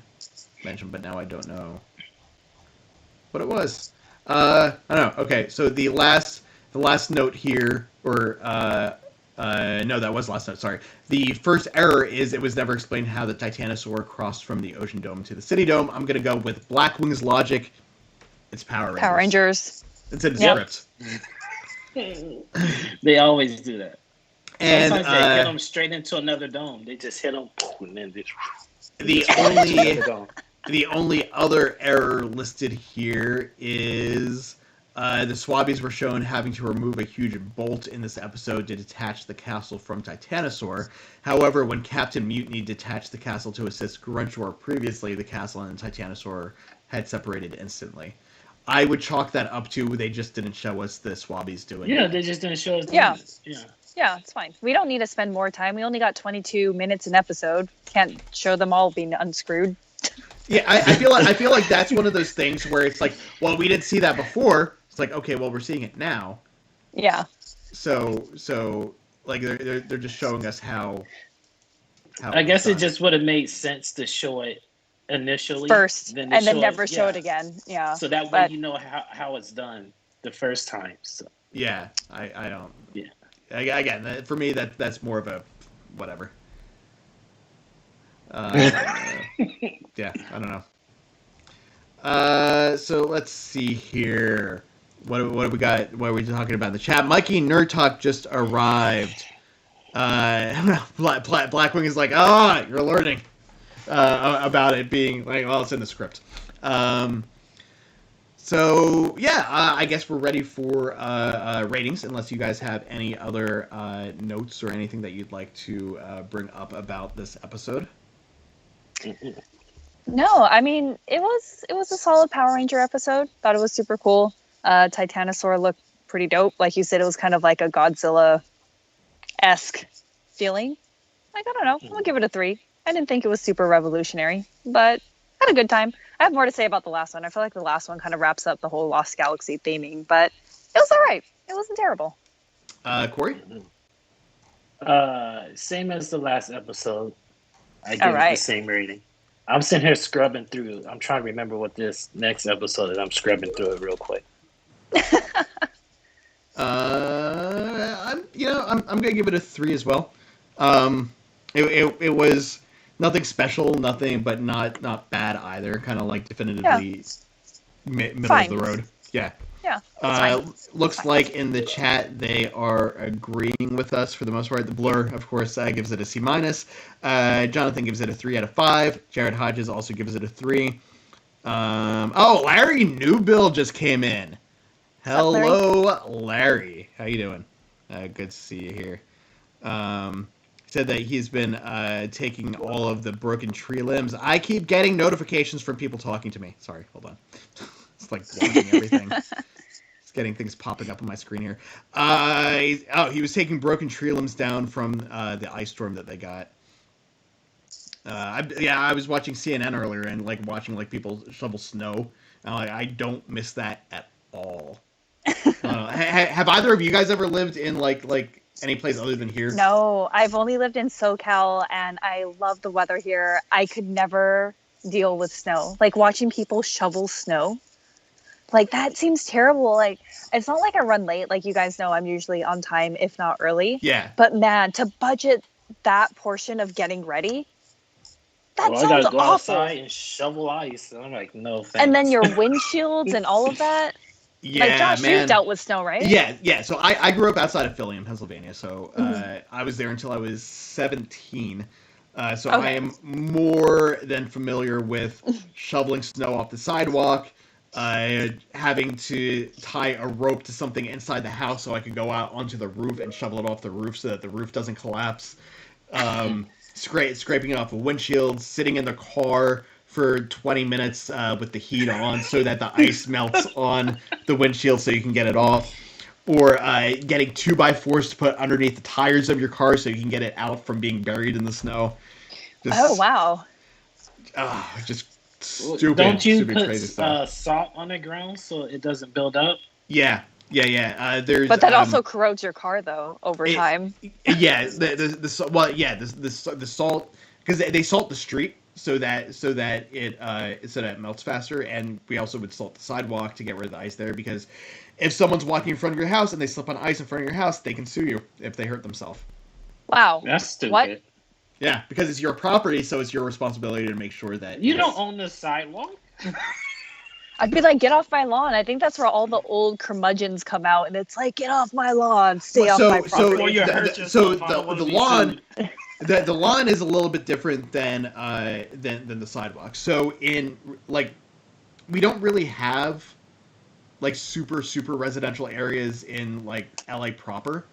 mention, but now I don't know what it was. I don't know. Okay, so the last note here, or no, that was last note. Sorry. The first error is it was never explained how the Titanosaur crossed from the Ocean Dome to the City Dome. I'm gonna go with Blackwing's logic. It's Power Rangers. Power Rangers. It's in the script. They always do that. And sometimes they hit them straight into another dome. They just hit them, and then the only other error listed here is the Swabbies were shown having to remove a huge bolt in this episode to detach the castle from Titanosaur. However, when Captain Mutiny detached the castle to assist Grunchor previously, the castle and Titanosaur had separated instantly. I would chalk that up to they just didn't show us the Swabbies doing it. Yeah, they just didn't show us. Yeah, it's fine. We don't need to spend more time. We only got 22 minutes an episode. Can't show them all being unscrewed. Yeah, I feel like that's one of those things where it's like, well, we didn't see that before. It's like, okay, well, we're seeing it now. Yeah. So like they're just showing us how I guess it just would have made sense to show it initially first and then never show it again. Yeah. So that way you know how it's done the first time. So. Yeah, I don't. Yeah. Again, for me that's more of a whatever. Yeah, I don't know. So let's see here. What have we got? What are we talking about in the chat? Mikey Nerd Talk just arrived. Blackwing is like, you're learning about it being like, well, it's in the script. So yeah, I guess we're ready for ratings. Unless you guys have any other notes or anything that you'd like to bring up about this episode. No, I mean it was a solid Power Ranger episode. Thought it was super cool. Titanosaur looked pretty dope. Like you said, it was kind of like a Godzilla-esque feeling. Like, I don't know. I'm going to give it a 3. I didn't think it was super revolutionary, but had a good time. I have more to say about the last one. I feel like the last one kind of wraps up the whole Lost Galaxy theming, but it was all right. It wasn't terrible. Corey? Same as the last episode. I give it the same rating. I'm sitting here scrubbing through. I'm trying to remember what this next episode is. I'm scrubbing through it real quick. I'm gonna give it a 3 as well. It was nothing special, nothing, but not bad either. Kind of like definitively middle of the road. Yeah. Yeah. Looks like in the chat they are agreeing with us for the most part. The Blur, of course, gives it a C-. Jonathan gives it a 3 out of 5. Jared Hodges also gives it a 3. Larry Newbill just came in. Hello, Larry. How you doing? Good to see you here. Said that he's been taking all of the broken tree limbs. I keep getting notifications from people talking to me. Sorry, hold on. It's like blocking everything. It's getting things popping up on my screen here. He was taking broken tree limbs down from the ice storm that they got. I was watching CNN earlier and like watching like people shovel snow. I don't miss that at all. Have either of you guys ever lived in like any place other than here? No, I've only lived in SoCal, and I love the weather here. I could never deal with snow. Like watching people shovel snow, like that seems terrible. Like it's not like I run late. Like you guys know, I'm usually on time, if not early. Yeah. But man, to budget that portion of getting ready, that sounds I gotta go awful. outside and shovel ice. And I'm like, no thanks. And then your windshields and all of that. Yeah, like Josh, man. you've dealt with snow, right? Yeah. So I grew up outside of Philly in Pennsylvania. So I was there until I was 17. So I am more than familiar with shoveling snow off the sidewalk, having to tie a rope to something inside the house so I could go out onto the roof and shovel it off the roof so that the roof doesn't collapse. Scraping it off a windshield, sitting in the car for 20 minutes with the heat on so that the ice melts on the windshield so you can get it off. Or getting 2x4s to put underneath the tires of your car so you can get it out from being buried in the snow. Oh, wow. Just stupid, Don't you stupid, put crazy stuff. salt on the ground so it doesn't build up? Yeah. There's, but that also corrodes your car, though, over time. Yeah, the salt, because they salt the street so that it melts faster, and we also would salt the sidewalk to get rid of the ice there, because if someone's walking in front of your house and they slip on ice in front of your house, they can sue you if they hurt themselves. Wow, that's stupid. What? Yeah, because it's your property, so it's your responsibility to make sure that you don't own the sidewalk. I'd be like, get off my lawn. I think that's where all the old curmudgeons come out, and it's like, get off my lawn, stay off my property. The lawn is a little bit different than the sidewalk. So we don't really have like super residential areas in like LA proper.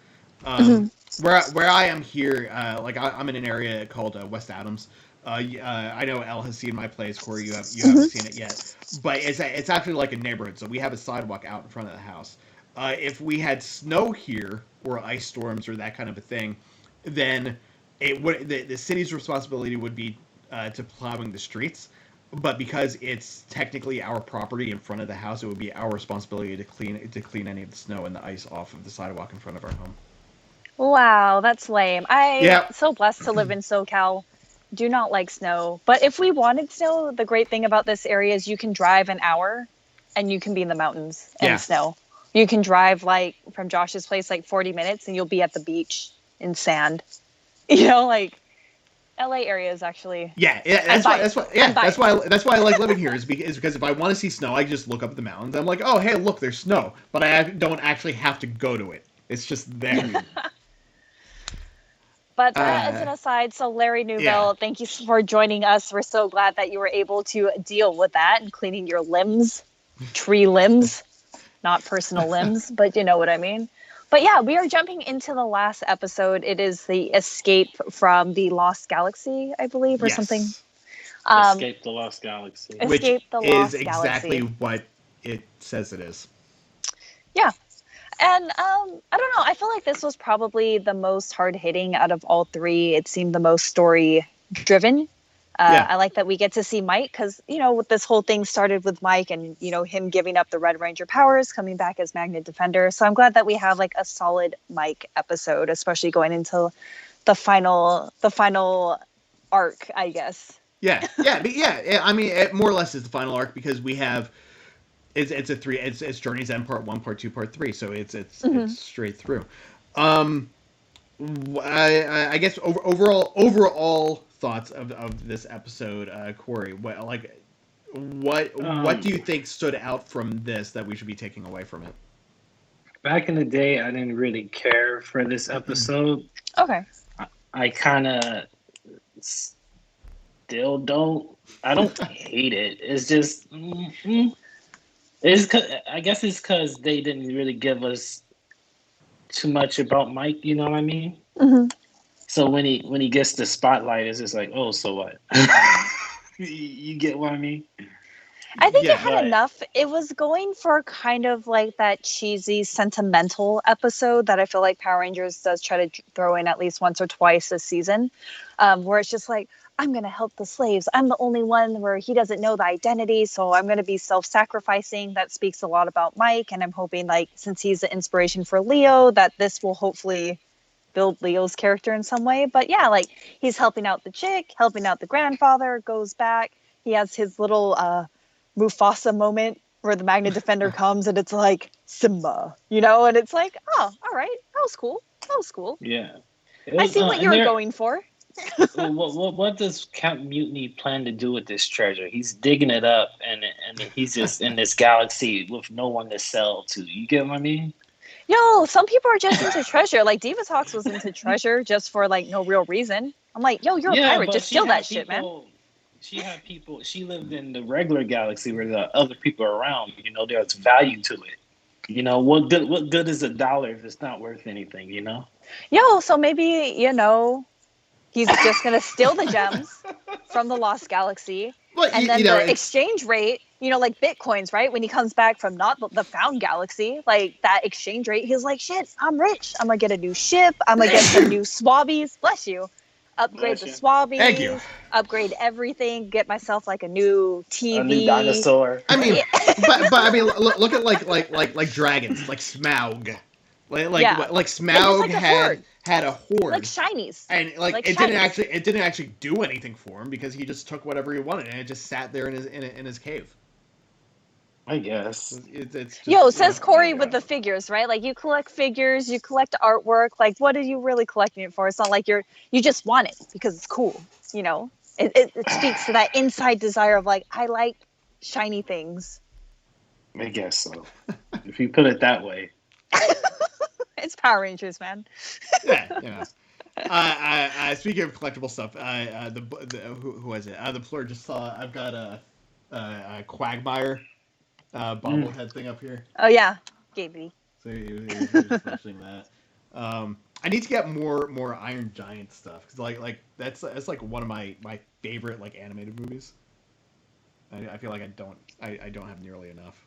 Where I am here, I'm in an area called West Adams. I know Elle has seen my place. Corey, you haven't seen it yet, but it's actually like a neighborhood. So we have a sidewalk out in front of the house. If we had snow here or ice storms or that kind of a thing, then the city's responsibility would be to plowing the streets. But because it's technically our property in front of the house, it would be our responsibility to clean any of the snow and the ice off of the sidewalk in front of our home. Wow, that's lame. I'm so blessed to live in SoCal. Do not like snow, but if we wanted snow, the great thing about this area is you can drive an hour and you can be in the mountains and snow. You can drive like from Josh's place like 40 minutes and you'll be at the beach in sand. Like LA area is actually that's why I like living here is because if I want to see snow, I just look up the mountains. I'm like, oh hey, look, there's snow, but I don't actually have to go to it. It's just there. But as an aside, so Larry Newbill, thank you for joining us. We're so glad that you were able to deal with that and cleaning your limbs, tree limbs, not personal limbs, but you know what I mean. But yeah, we are jumping into the last episode. It is the escape from the Lost Galaxy, I believe, or something. Escape the Lost Galaxy. Which is exactly what it says it is. Yeah. And I don't know. I feel like this was probably the most hard hitting out of all three. It seemed the most story driven. I like that we get to see Mike because, with this whole thing started with Mike and, him giving up the Red Ranger powers, coming back as Magnet Defender. So I'm glad that we have like a solid Mike episode, especially going into the final arc, I guess. Yeah. I mean, it more or less is the final arc because we have it's Journey's End Part 1, Part 2, Part 3, so it's straight through. I guess overall thoughts of this episode, Corey. What do you think stood out from this that we should be taking away from it? Back in the day, I didn't really care for this episode. Okay. I kind of still don't. I don't hate it. It's just, I guess it's because they didn't really give us too much about Mike. You know what I mean? Mm-hmm. So when he gets the spotlight, it's just like, oh, so what? You get what I mean? I think it had enough. It was going for kind of like that cheesy, sentimental episode that I feel like Power Rangers does try to throw in at least once or twice this season, where it's just like, I'm going to help the slaves. I'm the only one where he doesn't know the identity, so I'm going to be self-sacrificing. That speaks a lot about Mike, and I'm hoping, like, since he's the inspiration for Leo, that this will hopefully build Leo's character in some way. But yeah, like, he's helping out the chick, helping out the grandfather, goes back. He has his little Mufasa moment where the Magnet Defender comes and it's like, Simba, and it's like, oh, all right, that was cool. Yeah. I see what you're going for. What does Count Mutiny plan to do with this treasure? He's digging it up, and he's just in this galaxy with no one to sell to. You get what I mean? Yo, some people are just into treasure. Like Diva Talks was into treasure just for like no real reason. I'm like, yo, you're a pirate. Just steal that shit, man. She had people. She lived in the regular galaxy where the other people are around. There's value to it. What good is $1 if it's not worth anything? Yo, so maybe he's just going to steal the gems from the Lost Galaxy. Well, and then the exchange rate, like Bitcoins, right? When he comes back from not the found galaxy, like that exchange rate, he's like, shit, I'm rich. I'm going to get a new ship. I'm going to get some new swabbies. Bless you. Upgrade the swabbies. Thank you. Upgrade everything. Get myself like a new TV. A new dinosaur. I mean, but I mean, look at like dragons, like Smaug. Like Smaug had a horde, like shinies, and it didn't actually do anything for him because he just took whatever he wanted and it just sat there in his cave. I guess it's just, says Corey with the figures, right? Like you collect figures, you collect artwork. Like what are you really collecting it for? It's not like you just want it because it's cool. It speaks to that inside desire of like I like shiny things. I guess so. If you put it that way. It's Power Rangers, man. Yeah. Speaking of collectible stuff, who was it? The floor just saw. I've got a Quagmire bobblehead thing up here. Oh yeah, Gaby. So he was just mentioning that. I need to get more Iron Giant stuff because like that's like one of my favorite like animated movies. I feel like I don't have nearly enough.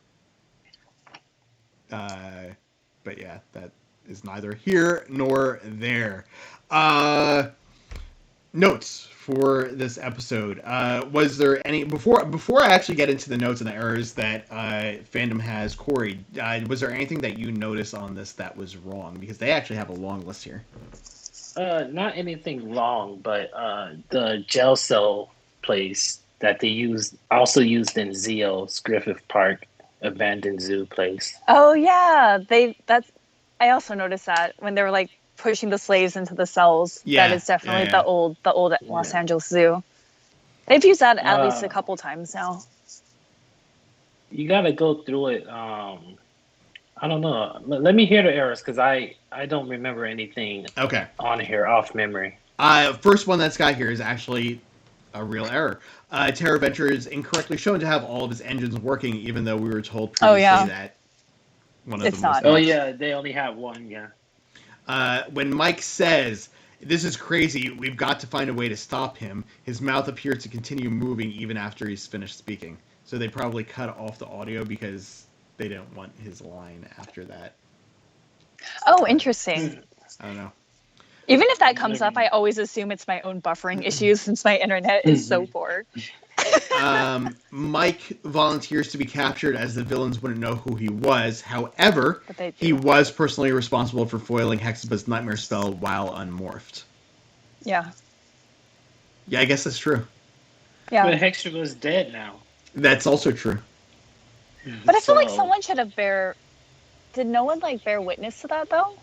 But yeah, that is neither here nor there. Notes for this episode. Was there any before I actually get into the notes and the errors that fandom has, Corey? Was there anything that you noticed on this that was wrong? Because they actually have a long list here. Not anything wrong, but the gel cell place that they also used in Zio's Griffith Park abandoned zoo place. Oh yeah, I also noticed that when they were like pushing the slaves into the cells. Yeah, that is definitely the old Los Angeles Zoo. They've used that at least a couple times now. You gotta go through it. I don't know. Let me hear the errors because I don't remember anything. Okay. On here off memory. First one that's got here is actually a real error. Terra Venture is incorrectly shown to have all of its engines working, even though we were told previously that one of them was not. Oh yeah, they only have one. Yeah. When Mike says, "This is crazy. We've got to find a way to stop him," his mouth appears to continue moving even after he's finished speaking. So they probably cut off the audio because they didn't want his line after that. Oh, interesting. I don't know. Even if that comes up, I always assume it's my own buffering issues since my internet is so poor. Mike volunteers to be captured as the villains wouldn't know who he was. However, he was personally responsible for foiling Hexaba's nightmare spell while unmorphed. Yeah. Yeah, I guess that's true. Yeah. But Hexaba's dead now. That's also true. But I feel like someone should have Did no one bear witness to that though?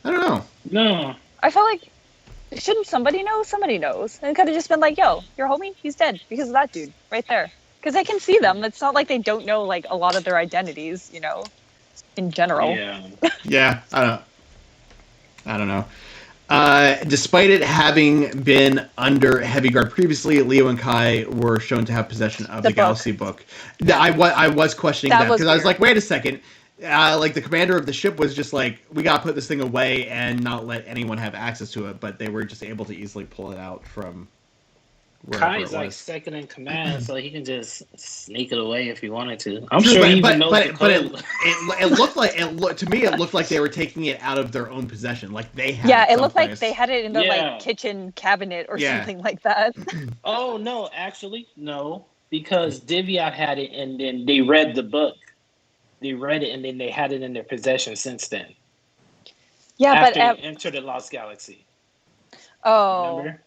I don't know. No. I feel like shouldn't somebody know? Somebody knows. And it could have just been like, yo, your homie, he's dead because of that dude right there. Because they can see them. It's not like they don't know a lot of their identities, in general. Yeah. Yeah, I don't know. Despite it having been under heavy guard previously, Leo and Kai were shown to have possession of the Galaxy book. I was questioning that because I was like, wait a second. The commander of the ship was just like, we gotta put this thing away and not let anyone have access to it, but they were just able to easily pull it out from wherever Kai's it was. second in command, so he can just sneak it away if he wanted to. I'm sure he even knows the code. To me it looked like they were taking it out of their own possession, like they had. Yeah, it looked like they had it in their kitchen cabinet or something like that. Oh no, actually no, because Divyat had it and then they read the book. They read it and then they had it in their possession since then. Yeah, after they entered the Lost Galaxy. Oh. Remember?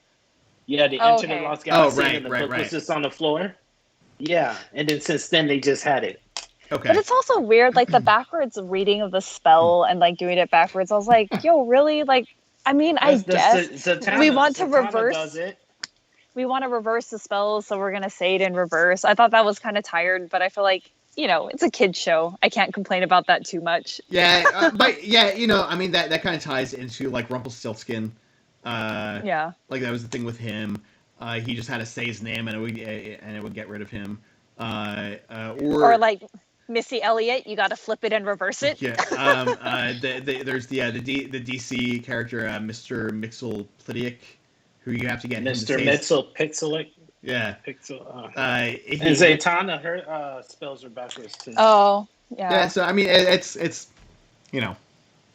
Yeah, they entered the Lost Galaxy and the book was just on the floor. Yeah, and then since then they just had it. Okay. But it's also weird, the backwards reading of the spell and doing it backwards. I was like, yo, really? I guess we want to reverse. We want to reverse the spells, so we're gonna say it in reverse. I thought that was kind of tired, but I feel like it's a kid's show. I can't complain about that too much. Yeah, but yeah, that kind of ties into Rumpelstiltskin. Yeah. That was the thing with him. He just had to say his name and it would get rid of him. Or Missy Elliott, you got to flip it and reverse it. Yeah. There's the DC character Mr. Mixel-Plidiak, who you have to get Mr. Mixel-Pixelic. Yeah. Pixel. And Zatanna, her spells are backwards too. Oh, yeah. Yeah, so it's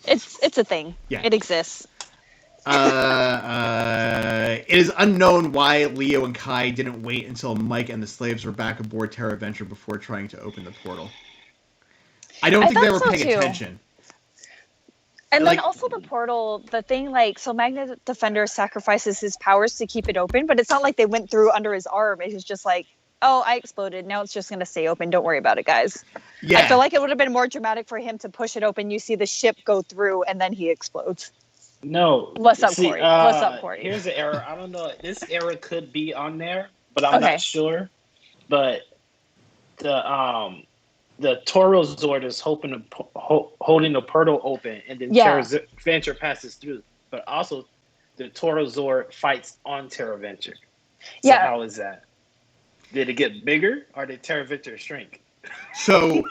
It's a thing. Yeah. It exists. It is unknown why Leo and Kai didn't wait until Mike and the slaves were back aboard Terra Venture before trying to open the portal. I don't think they were paying attention. And then also the portal, the thing so Magnet Defender sacrifices his powers to keep it open, but it's not like they went through under his arm. It was just oh, I exploded. Now it's just going to stay open. Don't worry about it, guys. Yeah. I feel like it would have been more dramatic for him to push it open. You see the ship go through and then he explodes. No. What's up, Corey? What's up, Corey? Here's the error. I don't know. This error could be on there, but I'm not sure. But the Toro Zord is holding the portal open, and then Terra Venture passes through. But also, the Toro Zord fights on Terra Venture. So how is that? Did it get bigger, or did Terra Venture shrink? So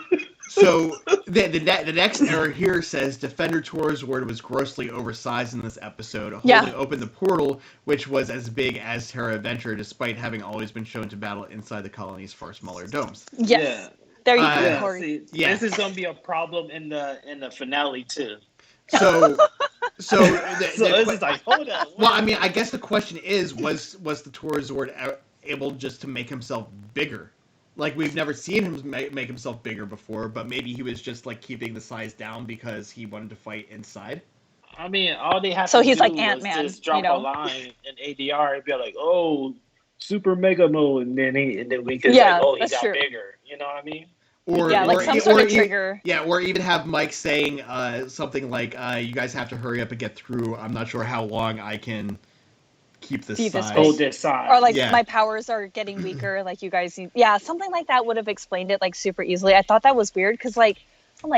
the next error here says Defender Toro Zord was grossly oversized in this episode, holding open the portal, which was as big as Terra Venture, despite having always been shown to battle inside the colony's far smaller domes. Yes. Yeah. There you go, Corey. This is going to be a problem in the finale too. So this is hold on. Well, I guess the question is, was the Toro Zord able just to make himself bigger? We've never seen him make himself bigger before, but maybe he was just keeping the size down because he wanted to fight inside. All they have to do he's was Ant-Man, just drop a line in ADR and be like, "Oh, super mega mode," and then we could he got bigger. You know what I mean? Or some sort of trigger. Or even have Mike saying something like, "You guys have to hurry up and get through. I'm not sure how long I can keep this size. Hold this size." Or my powers are getting weaker. You guys need... Yeah, something like that would have explained it super easily. I thought that was weird because I'm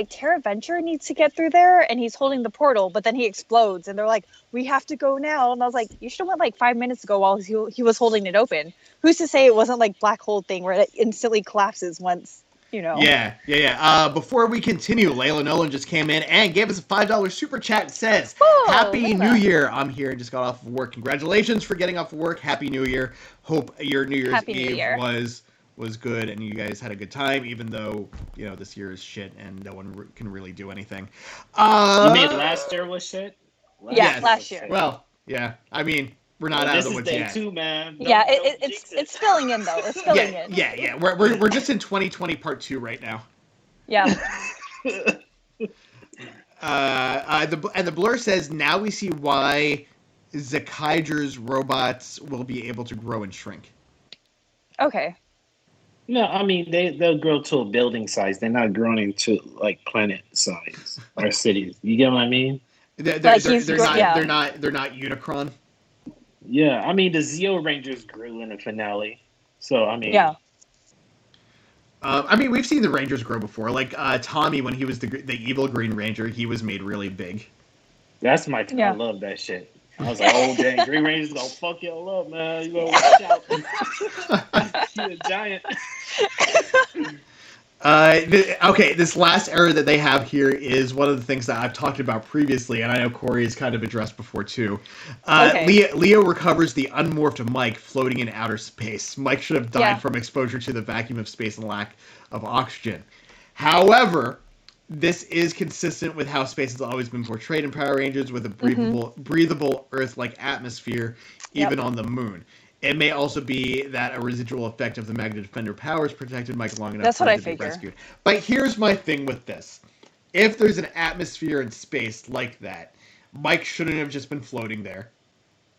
Terra Venture needs to get through there and he's holding the portal, but then he explodes and they're like, we have to go now. And I was like, you should have went 5 minutes ago while he was holding it open. Who's to say it wasn't black hole thing where it instantly collapses once, Yeah. Before we continue, Layla Nolan just came in and gave us a $5 super chat. It says, Happy New Year. I'm here and just got off of work. Congratulations for getting off of work. Happy New Year. Hope your New Year's Eve was was good and you guys had a good time, even though, this year is shit and no one can really do anything. You mean last year was shit? Last year. Well, yeah. I mean, we're not out of the woods yet. This is day 2, man. It's filling in though. It's filling in. Yeah. We're just in 2020 part 2 right now. Yeah. The Blur says now we see why Zekaiger's robots will be able to grow and shrink. Okay. No, I mean they'll grow to a building size. They're not growing to like planet size or cities. You get what I mean? They're not Unicron. Yeah, I mean the Zeo Rangers grew in the finale, so I mean. Yeah. We've seen the Rangers grow before. Like Tommy, when he was the evil Green Ranger, he was made really big. That's my time. I love that shit. I was like, oh, dang, Green Ranger's gonna fuck y'all up, man. You gotta watch out. You're a giant. This last error that they have here is one of the things that I've talked about previously, and I know Corey has kind of addressed before, too. Leo recovers the unmorphed Mike floating in outer space. Mike should have died from exposure to the vacuum of space and lack of oxygen. However, this is consistent with how space has always been portrayed in Power Rangers, with a breathable Earth-like atmosphere, even on the moon. It may also be that a residual effect of the Magna Defender powers protected Mike long enough for him to be rescued. But here's my thing with this. If there's an atmosphere in space like that, Mike shouldn't have just been floating there.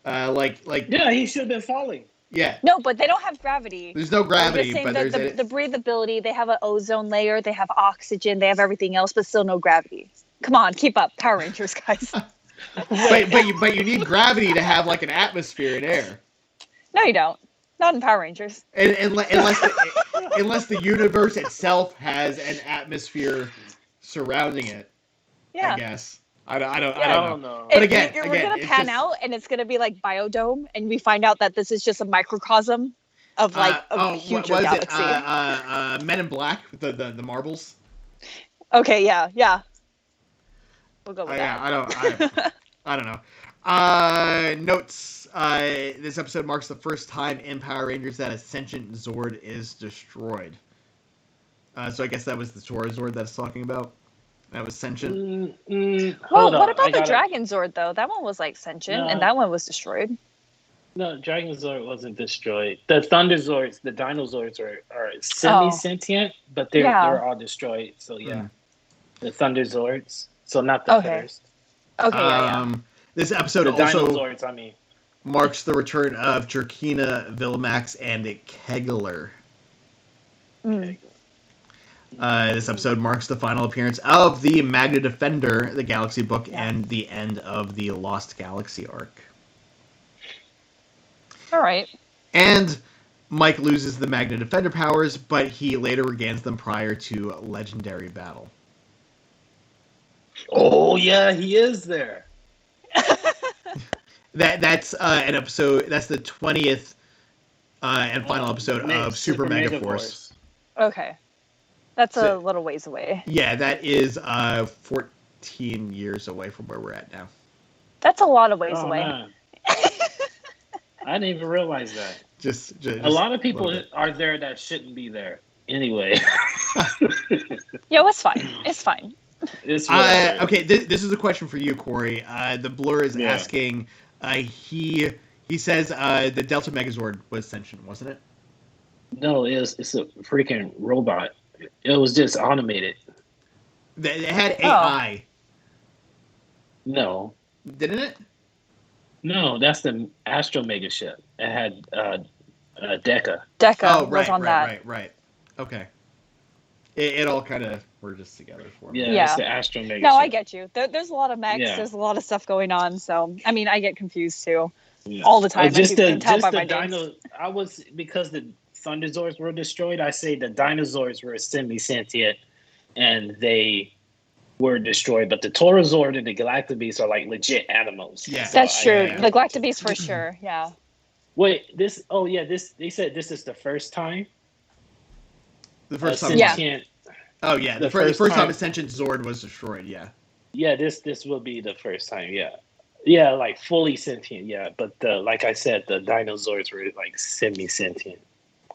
Yeah, he should have been falling. Yeah. No, but they don't have gravity. There's no gravity, but there's the breathability. They have an ozone layer. They have oxygen. They have everything else, but still no gravity. Come on, keep up, Power Rangers, guys. but you need gravity to have like an atmosphere in air. No, you don't. Not in Power Rangers. Unless the universe itself has an atmosphere surrounding it. Yeah. I guess. I don't know. But again, we're gonna pan out, and it's gonna be like Biodome, and we find out that this is just a microcosm of like a huge galaxy. Men in Black, the marbles. Okay, yeah. We'll go with that. I don't know. Notes. This episode marks the first time in Power Rangers that a sentient Zord is destroyed. So I guess that was the Tora Zord that's talking about. That was sentient. What about the Dragon Zord, though? That one was like sentient, and that one was destroyed. No, Dragon Zord wasn't destroyed. The Thunder Zords, the Dino Zords are semi-sentient, but they're all destroyed. So the Thunder Zords. So not the first. Okay. This episode the also Dino Zords, marks the return of Jerkina, Vilmax, and Kegler. This episode marks the final appearance of the Magna Defender, the Galaxy book, and the end of the Lost Galaxy arc. All right. And Mike loses the Magna Defender powers, but he later regains them prior to Legendary Battle. Oh, yeah, he is there. That's an episode. That's the 20th and final episode of Super Mega Force. Okay. That's a little ways away. Yeah, that is 14 years away from where we're at now. That's a lot of ways away. I didn't even realize that. Just a lot of people are there that shouldn't be there. Anyway. Yeah, it's fine. It's fine. Okay, this is a question for you, Corey. The Blur is asking. He says the Delta Megazord was sentient, wasn't it? No, it's a freaking robot. It was just automated. It had AI. No. Didn't it? No, that's the Astro Mega ship. It had Deca. Deca was on that. Right. Okay. It all kind of merges together for me. Yeah, it's the Astro Mega No, ship. I get you. There's a lot of mechs. Yeah. There's a lot of stuff going on. So, I mean, I get confused too. Yeah. All the time. Just the dino. I was, because the Thunder Zords were destroyed, I say the dinosaurs were semi-sentient and they were destroyed. But the Torazord and the Galactabeast are like legit animals. Yeah, so that's true. The Galactabeast for sure. Yeah. Wait, they said this is the first time. The first time. Yeah. Oh yeah, the first time a sentient Zord was destroyed. Yeah. Yeah, this will be the first time. Yeah. Yeah, like fully sentient. Yeah, but like I said, the dinosaurs were like semi-sentient.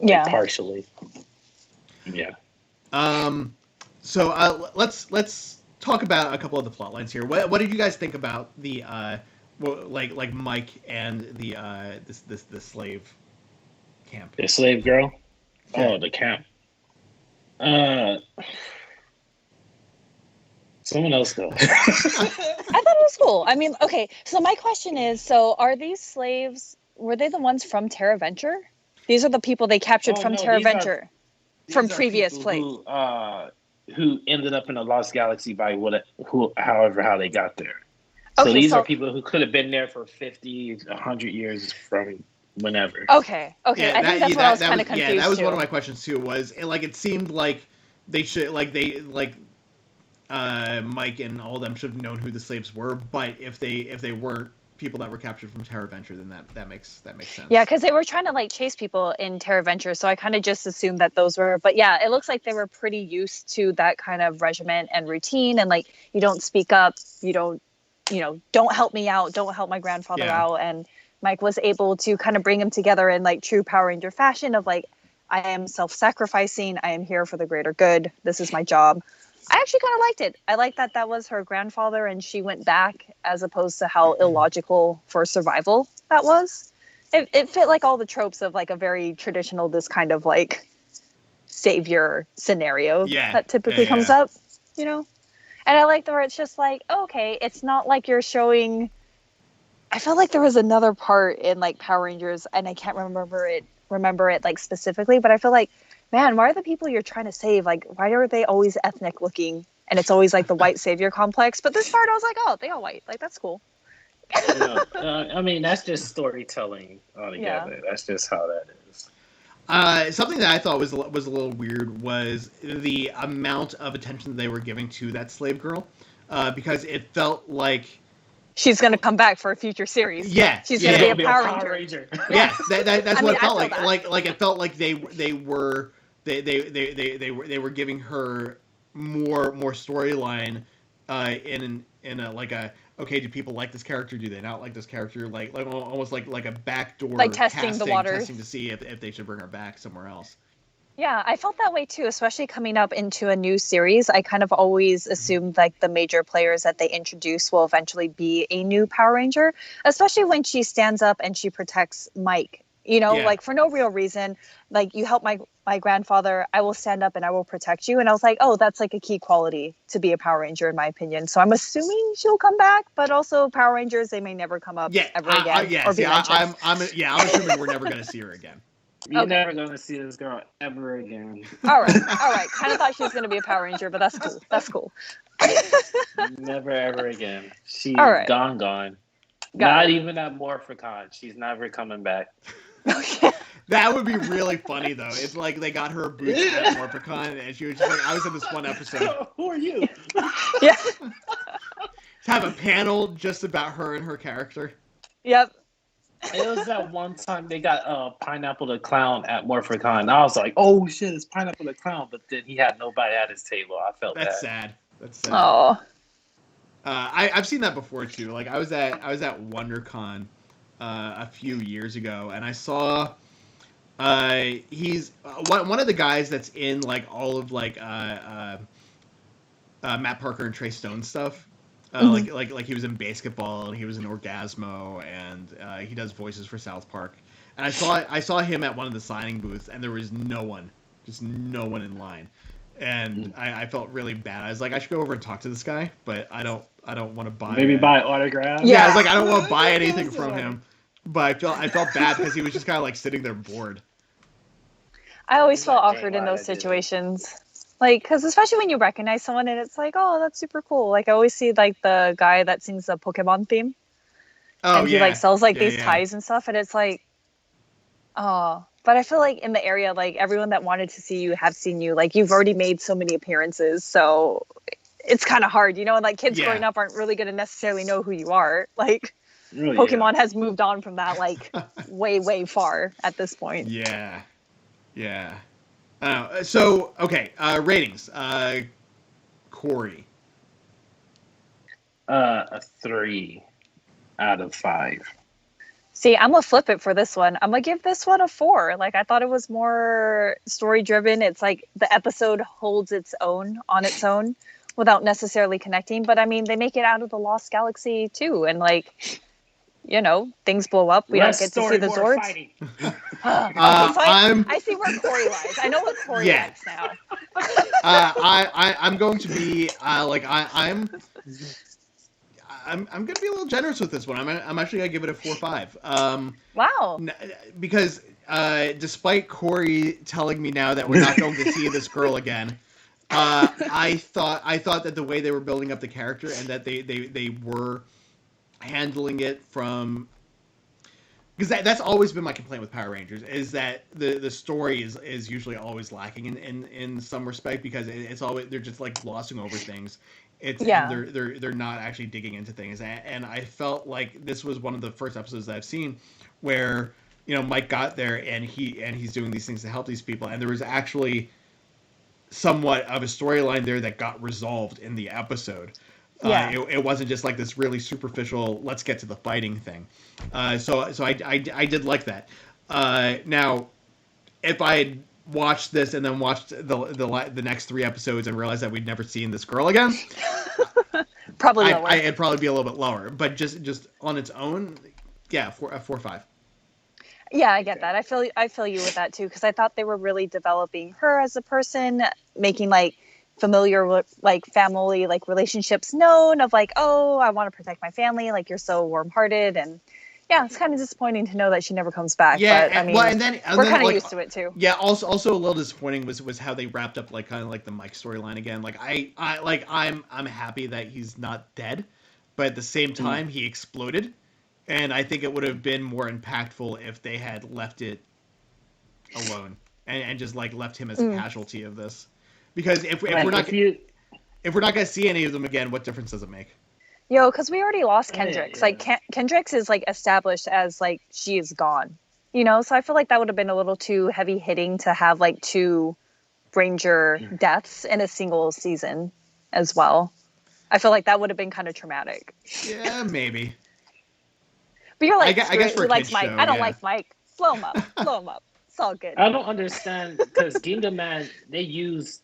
Yeah. Partially. Yeah. So let's talk about a couple of the plot lines here. What did you guys think about the like Mike and the the slave camp? The slave girl? Yeah. Oh, the camp. Someone else go. I thought it was cool. I mean, okay, so my question is, so are these slaves, were they the ones from Terra Venture? These are the people they captured from Terra Venture from previous plays. Who ended up in a lost galaxy by however how they got there. So these are people who could have been there for 50, 100 years from whenever. Okay. Yeah, I think that's what I was kind of confused. Yeah, that was one of my questions too. Was like it seemed like they should Mike and all of them should have known who the slaves were, but if they weren't people that were captured from Terra Venture, then that makes sense. Yeah, because they were trying to like chase people in Terra Venture, so I kind of just assumed that those were. But yeah, it looks like they were pretty used to that kind of regimen and routine, and like you don't speak up, you don't help me out, don't help my grandfather out, and Mike was able to kind of bring them together in like true Power Ranger fashion of like, I am self-sacrificing, I am here for the greater good, this is my job. I actually kind of liked it. I like that was her grandfather and she went back, as opposed to how illogical for survival that was. It fit like all the tropes of like a very traditional, this kind of like savior scenario that typically comes up, And I like where it's just like, okay, it's not like you're showing. I felt like there was another part in like Power Rangers, and I can't remember it like specifically, but I feel like, man, why are the people you're trying to save, like, why are they always ethnic looking? And it's always like the white savior complex. But this part, I was like, oh, they all white. Like, that's cool. I mean, that's just storytelling altogether. Yeah. That's just how that is. Something that I thought was a little weird was the amount of attention they were giving to that slave girl, because it felt like she's going to come back for a future series. Yeah, she's going to be a Power Ranger. Yeah, that's what it felt like. Like it felt like they were giving her more storyline in a like a, okay, do people like this character? Do they not like this character? Like almost like a backdoor, like testing the waters, testing to see if they should bring her back somewhere else. Yeah, I felt that way too, especially coming up into a new series. I kind of always assumed like the major players that they introduce will eventually be a new Power Ranger, especially when she stands up and she protects Mike, like for no real reason. Like, you help my grandfather, I will stand up and I will protect you. And I was like, oh, that's like a key quality to be a Power Ranger, in my opinion. So I'm assuming she'll come back, but also Power Rangers, they may never come up ever again. Or be mentioned. I'm assuming we're never going to see her again. You're never going to see this girl ever again. All right. Kind of thought she was going to be a Power Ranger, but that's cool. Never, ever again. She's gone. Not even at Morphicon. She's never coming back. Okay. That would be really funny, though. It's like they got her boots at Morphicon, and she was just like, I was in this one episode. Who are you? Yeah. Have a panel just about her and her character. Yep. It was that one time they got Pineapple the Clown at Morphicon. I was like, oh shit, it's Pineapple the Clown, but then he had nobody at his table. I felt That's sad. That's sad. Oh. I've seen that before too. Like I was at WonderCon a few years ago, and I saw he's one of the guys that's in like all of like Matt Parker and Trey Stone stuff. Like he was in Basketball and he was in Orgasmo, and he does voices for South Park. And I saw him at one of the signing booths, and there was no one in line. And I felt really bad. I was like, I should go over and talk to this guy, but I don't want to buy. Maybe buy autographs. Yeah, I was like, I don't want to buy anything from him. But I felt bad because he was just kind of like sitting there bored. I always felt awkward in those situations. Like, because especially when you recognize someone and it's like, oh, that's super cool. Like, I always see, like, the guy that sings the Pokemon theme. Oh, and he, like, sells, like, these ties and stuff. And it's like, oh. But I feel like in the area, like, everyone that wanted to see you have seen you. Like, you've already made so many appearances. So it's kind of hard, And, like, kids growing up aren't really going to necessarily know who you are. Like, Pokemon has moved on from that, like, way, way far at this point. Yeah. So, okay, ratings. Corey. A 3 out of 5. See, I'm gonna flip it for this one. I'm gonna give this one a 4. Like, I thought it was more story driven. It's like the episode holds its own on its own without necessarily connecting. But I mean, they make it out of the Lost Galaxy too, and like, you know, things blow up. We don't get to see the Zords. Okay, so I see where Corey lies. I know what Corey likes now. I'm going to be I'm going to be a little generous with this one. I'm actually going to give it a 4.5. Wow. Because despite Corey telling me now that we're not going to see this girl again, I thought that the way they were building up the character and that they were handling it from, because that's always been my complaint with Power Rangers, is that the story is usually always lacking in some respect, because it's always, they're just like glossing over things. They're not actually digging into things, and I felt like this was one of the first episodes that I've seen where, you know, Mike got there and he's doing these things to help these people, and there was actually somewhat of a storyline there that got resolved in the episode. It wasn't just like this really superficial, let's get to the fighting thing. So I did like that. Now, if I had watched this and then watched the next 3 episodes and realized that we'd never seen this girl again, probably lower. I'd probably be a little bit lower. But just on its own, yeah, 4.5. Yeah, I get that. I feel you with that too, because I thought they were really developing her as a person, making like familiar like family like relationships known, of like, oh, I want to protect my family, like you're so warm-hearted, and yeah, it's kind of disappointing to know that she never comes back. Yeah, but I mean, we're kind of like, used to it too. Yeah, also a little disappointing was how they wrapped up like kind of like the Mike storyline again. Like I'm happy that he's not dead, but at the same time he exploded, and I think it would have been more impactful if they had left it alone and just like left him as a casualty of this. Because if we're not going to see any of them again, what difference does it make? Yo, because we already lost Kendricks. Like Kendricks is like established as like she is gone, you know. So I feel like that would have been a little too heavy hitting to have like 2 Ranger deaths in a single season as well. I feel like that would have been kind of traumatic. Yeah, maybe. But you're like, I guess he likes Mike. I don't like Mike. Blow him up. Blow him up. It's all good. I don't understand, because Ginga Man, they used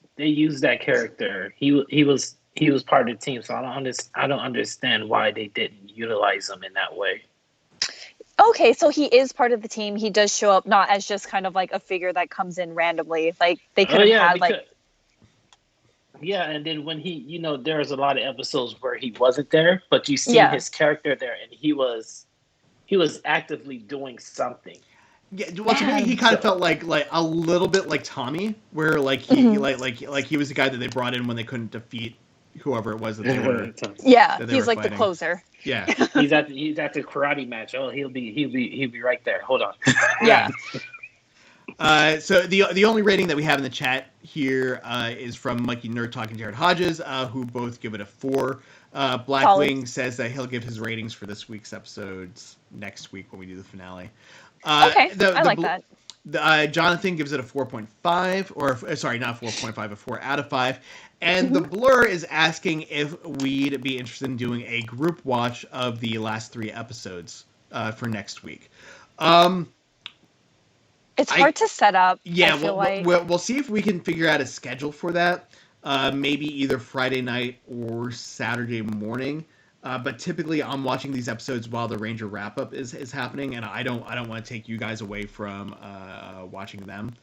that character. He was part of the team, so I don't understand why they didn't utilize him in that way. Okay, so he is part of the team. He does show up not as just kind of like a figure that comes in randomly. Like they could have had like. Yeah, and then when he, you know, there's a lot of episodes where he wasn't there, but you see his character there, and he was actively doing something. Yeah, well, to me, he kind of felt like a little bit like Tommy, where like he like he was the guy that they brought in when they couldn't defeat whoever it was that they were. He's like fighting. The closer. Yeah, he's at the karate match. Oh, he'll be right there. Hold on. Yeah. So the only rating that we have in the chat here is from Mikey Nerd Talk and Jared Hodges, who both give it a 4. Blackwing says that he'll give his ratings for this week's episodes next week when we do the finale. Okay, I like that. Jonathan gives it a 4.5, or sorry, not 4.5, a 4 out of 5. And the Blur is asking if we'd be interested in doing a group watch of the last 3 episodes for next week. It's hard to set up. Yeah, we'll see if we can figure out a schedule for that. Maybe either Friday night or Saturday morning. But typically, I'm watching these episodes while the Ranger wrap up is happening, and I don't want to take you guys away from watching them.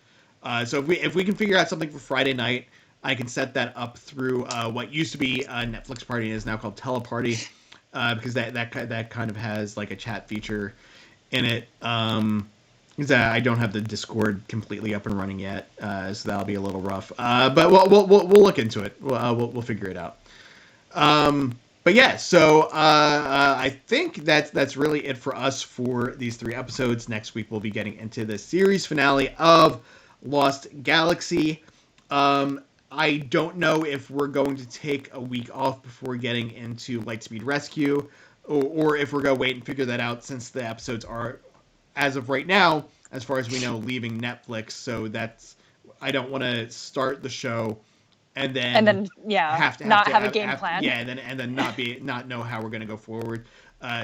So if we can figure out something for Friday night, I can set that up through what used to be a Netflix Party and is now called Teleparty, because that kind of has like a chat feature in it. Because I don't have the Discord completely up and running yet, so that'll be a little rough. But we'll look into it. We'll figure it out. But yeah, so I think that's really it for us for these 3 episodes. Next week we'll be getting into the series finale of Lost Galaxy. I don't know if we're going to take a week off before getting into Lightspeed Rescue, or if we're going to wait and figure that out, since the episodes are, as of right now, as far as we know, leaving Netflix. So I don't want to start the show and then have to have a game plan. Yeah, and then not know how we're going to go forward.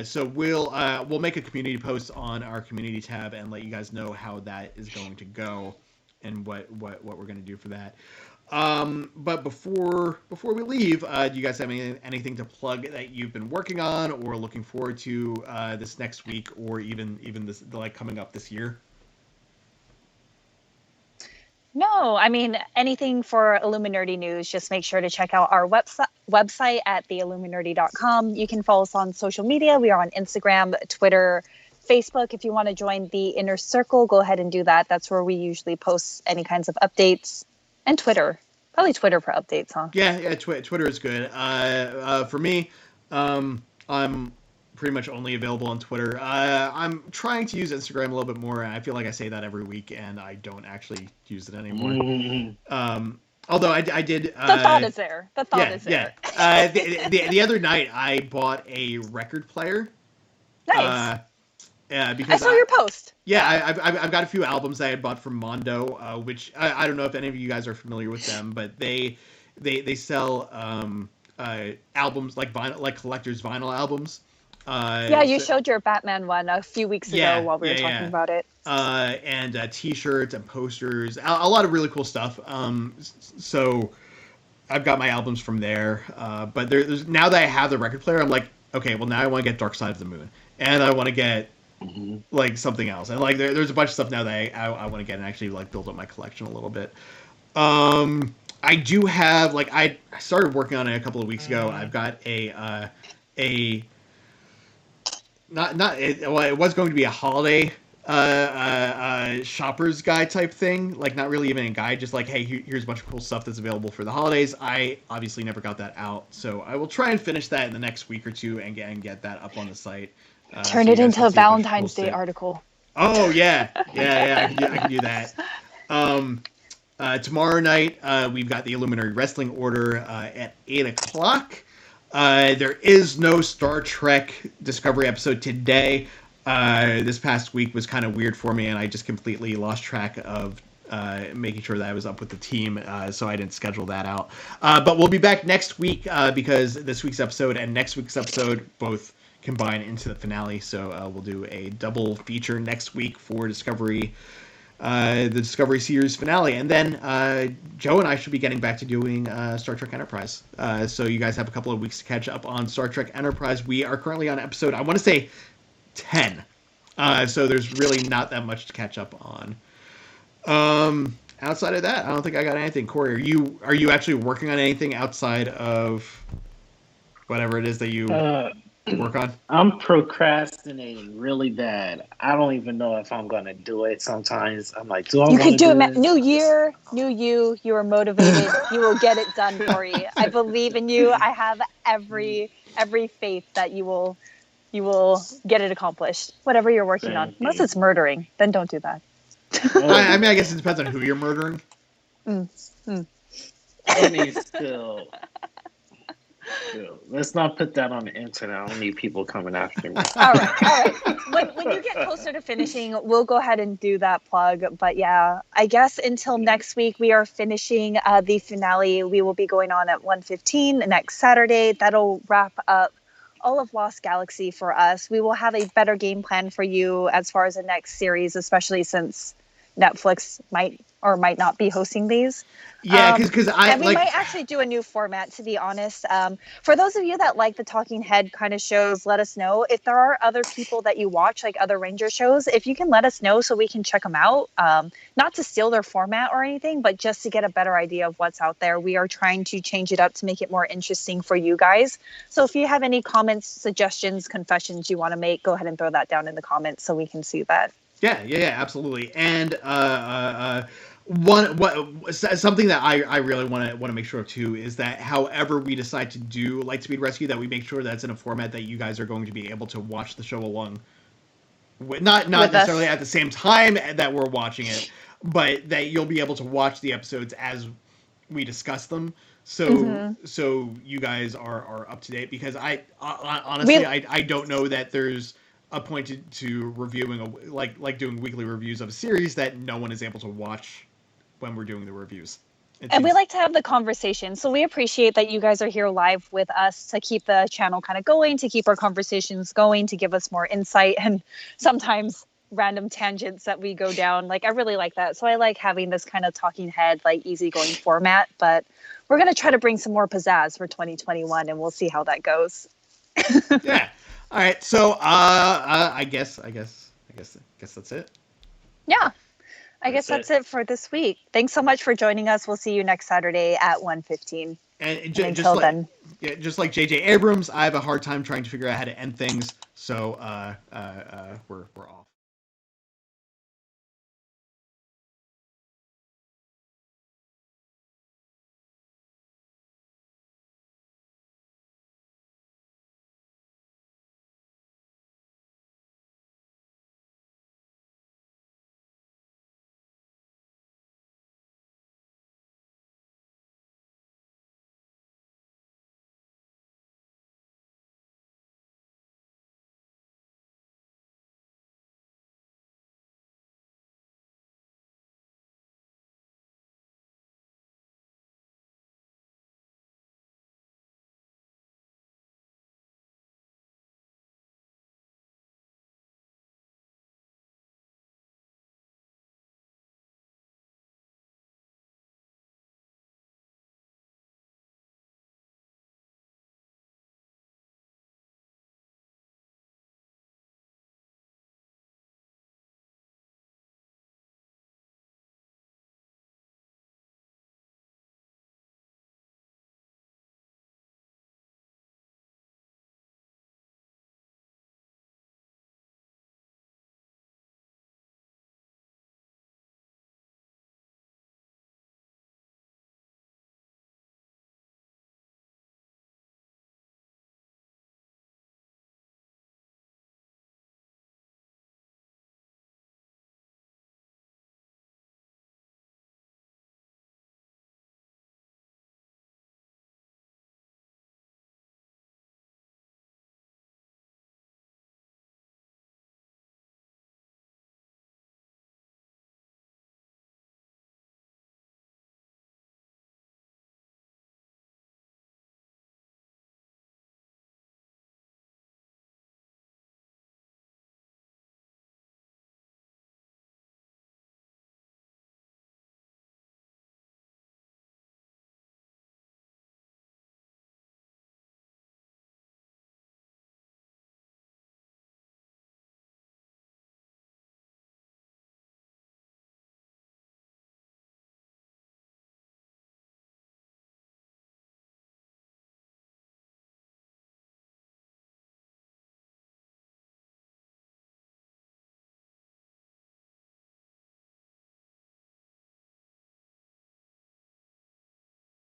So we'll make a community post on our community tab and let you guys know how that is going to go and what we're going to do for that. But before we leave, do you guys have anything to plug that you've been working on or looking forward to this next week or even this like coming up this year? No, I mean, anything for Illuminerdi news, just make sure to check out our website at theilluminerdi.com. You can follow us on social media. We are on Instagram, Twitter, Facebook. If you want to join the inner circle, go ahead and do that. That's where we usually post any kinds of updates. And Twitter. Probably Twitter for updates, huh? Yeah, Twitter is good. For me, I'm pretty much only available on Twitter. I'm trying to use Instagram a little bit more. I feel like I say that every week, and I don't actually use it anymore. Mm-hmm. Although I did. The thought is there. The thought is there. Yeah. The other night, I bought a record player. Nice. Because I saw your post. Yeah, I've got a few albums I had bought from Mondo, which I don't know if any of you guys are familiar with them, but they sell albums like vinyl, like collectors' vinyl albums. You showed your Batman one a few weeks ago while we were talking about it. And T-shirts and posters, a lot of really cool stuff. So I've got my albums from there. But there's now that I have the record player, I'm like, okay, well now I want to get Dark Side of the Moon, and I want to get like something else, and like there's a bunch of stuff now that I want to get and actually like build up my collection a little bit. I do have I started working on it a couple of weeks ago. I've got it was going to be a holiday shopper's guide type thing, like not really even a guide, just like, hey, here's a bunch of cool stuff that's available for the holidays. I obviously never got that out, so I will try and finish that in the next week or two and get that up on the site. Turn it into a Valentine's Day article. Oh yeah, I can do that. Tomorrow night we've got the Illuminati Wrestling Order at 8:00. There is no Star Trek Discovery episode today. This past week was kind of weird for me, and I just completely lost track of making sure that I was up with the team, so I didn't schedule that out. But we'll be back next week because this week's episode and next week's episode both combine into the finale. So we'll do a double feature next week for Discovery. The Discovery series finale, and then Joe and I should be getting back to doing Star Trek Enterprise. So you guys have a couple of weeks to catch up on Star Trek Enterprise. We are currently on episode, I want to say, 10. So there's really not that much to catch up on. Outside of that, I don't think I got anything. Corey, are you actually working on anything outside of whatever it is that you work on? I'm procrastinating really bad. I don't even know if I'm gonna do it. Sometimes I'm like, do I? You could do it. New year, new you. You are motivated. You will get it done, Corey. I believe in you. I have every faith that you will get it accomplished. Whatever you're working on, unless it's murdering, then don't do that. I mean, I guess it depends on who you're murdering. Still. Let's not put that on the internet. I don't need people coming after me. All right. When you get closer to finishing, we'll go ahead and do that plug. But yeah, I guess until next week, we are finishing the finale. We will be going on at 1:15 next Saturday. That'll wrap up all of Lost Galaxy for us. We will have a better game plan for you as far as the next series, especially since Netflix might or might not be hosting these. Yeah, because we might actually do a new format, to be honest. For those of you that like the talking head kind of shows, let us know. If there are other people that you watch, like other Ranger shows, if you can let us know so we can check them out. Not to steal their format or anything, but just to get a better idea of what's out there. We are trying to change it up to make it more interesting for you guys. So if you have any comments, suggestions, confessions you want to make, go ahead and throw that down in the comments so we can see that. Yeah, absolutely. And something that I really want to make sure of too is that however we decide to do Lightspeed Rescue, that we make sure that's in a format that you guys are going to be able to watch the show along with, not necessarily at the same time that we're watching it, but that you'll be able to watch the episodes as we discuss them. So so you guys are up to date, because I honestly I don't know that there's a point to reviewing like doing weekly reviews of a series that no one is able to watch when we're doing the reviews. And we like to have the conversation. So we appreciate that you guys are here live with us to keep the channel kind of going, to keep our conversations going, to give us more insight and sometimes random tangents that we go down. Like, I really like that. So I like having this kind of talking head, like easygoing format, but we're going to try to bring some more pizzazz for 2021 and we'll see how that goes. Yeah. All right. So, I guess that's it. Yeah. I guess that's it for this week. Thanks so much for joining us. We'll see you next Saturday at 1:15. And until then. Yeah, just like J.J. Abrams, I have a hard time trying to figure out how to end things. So we're off.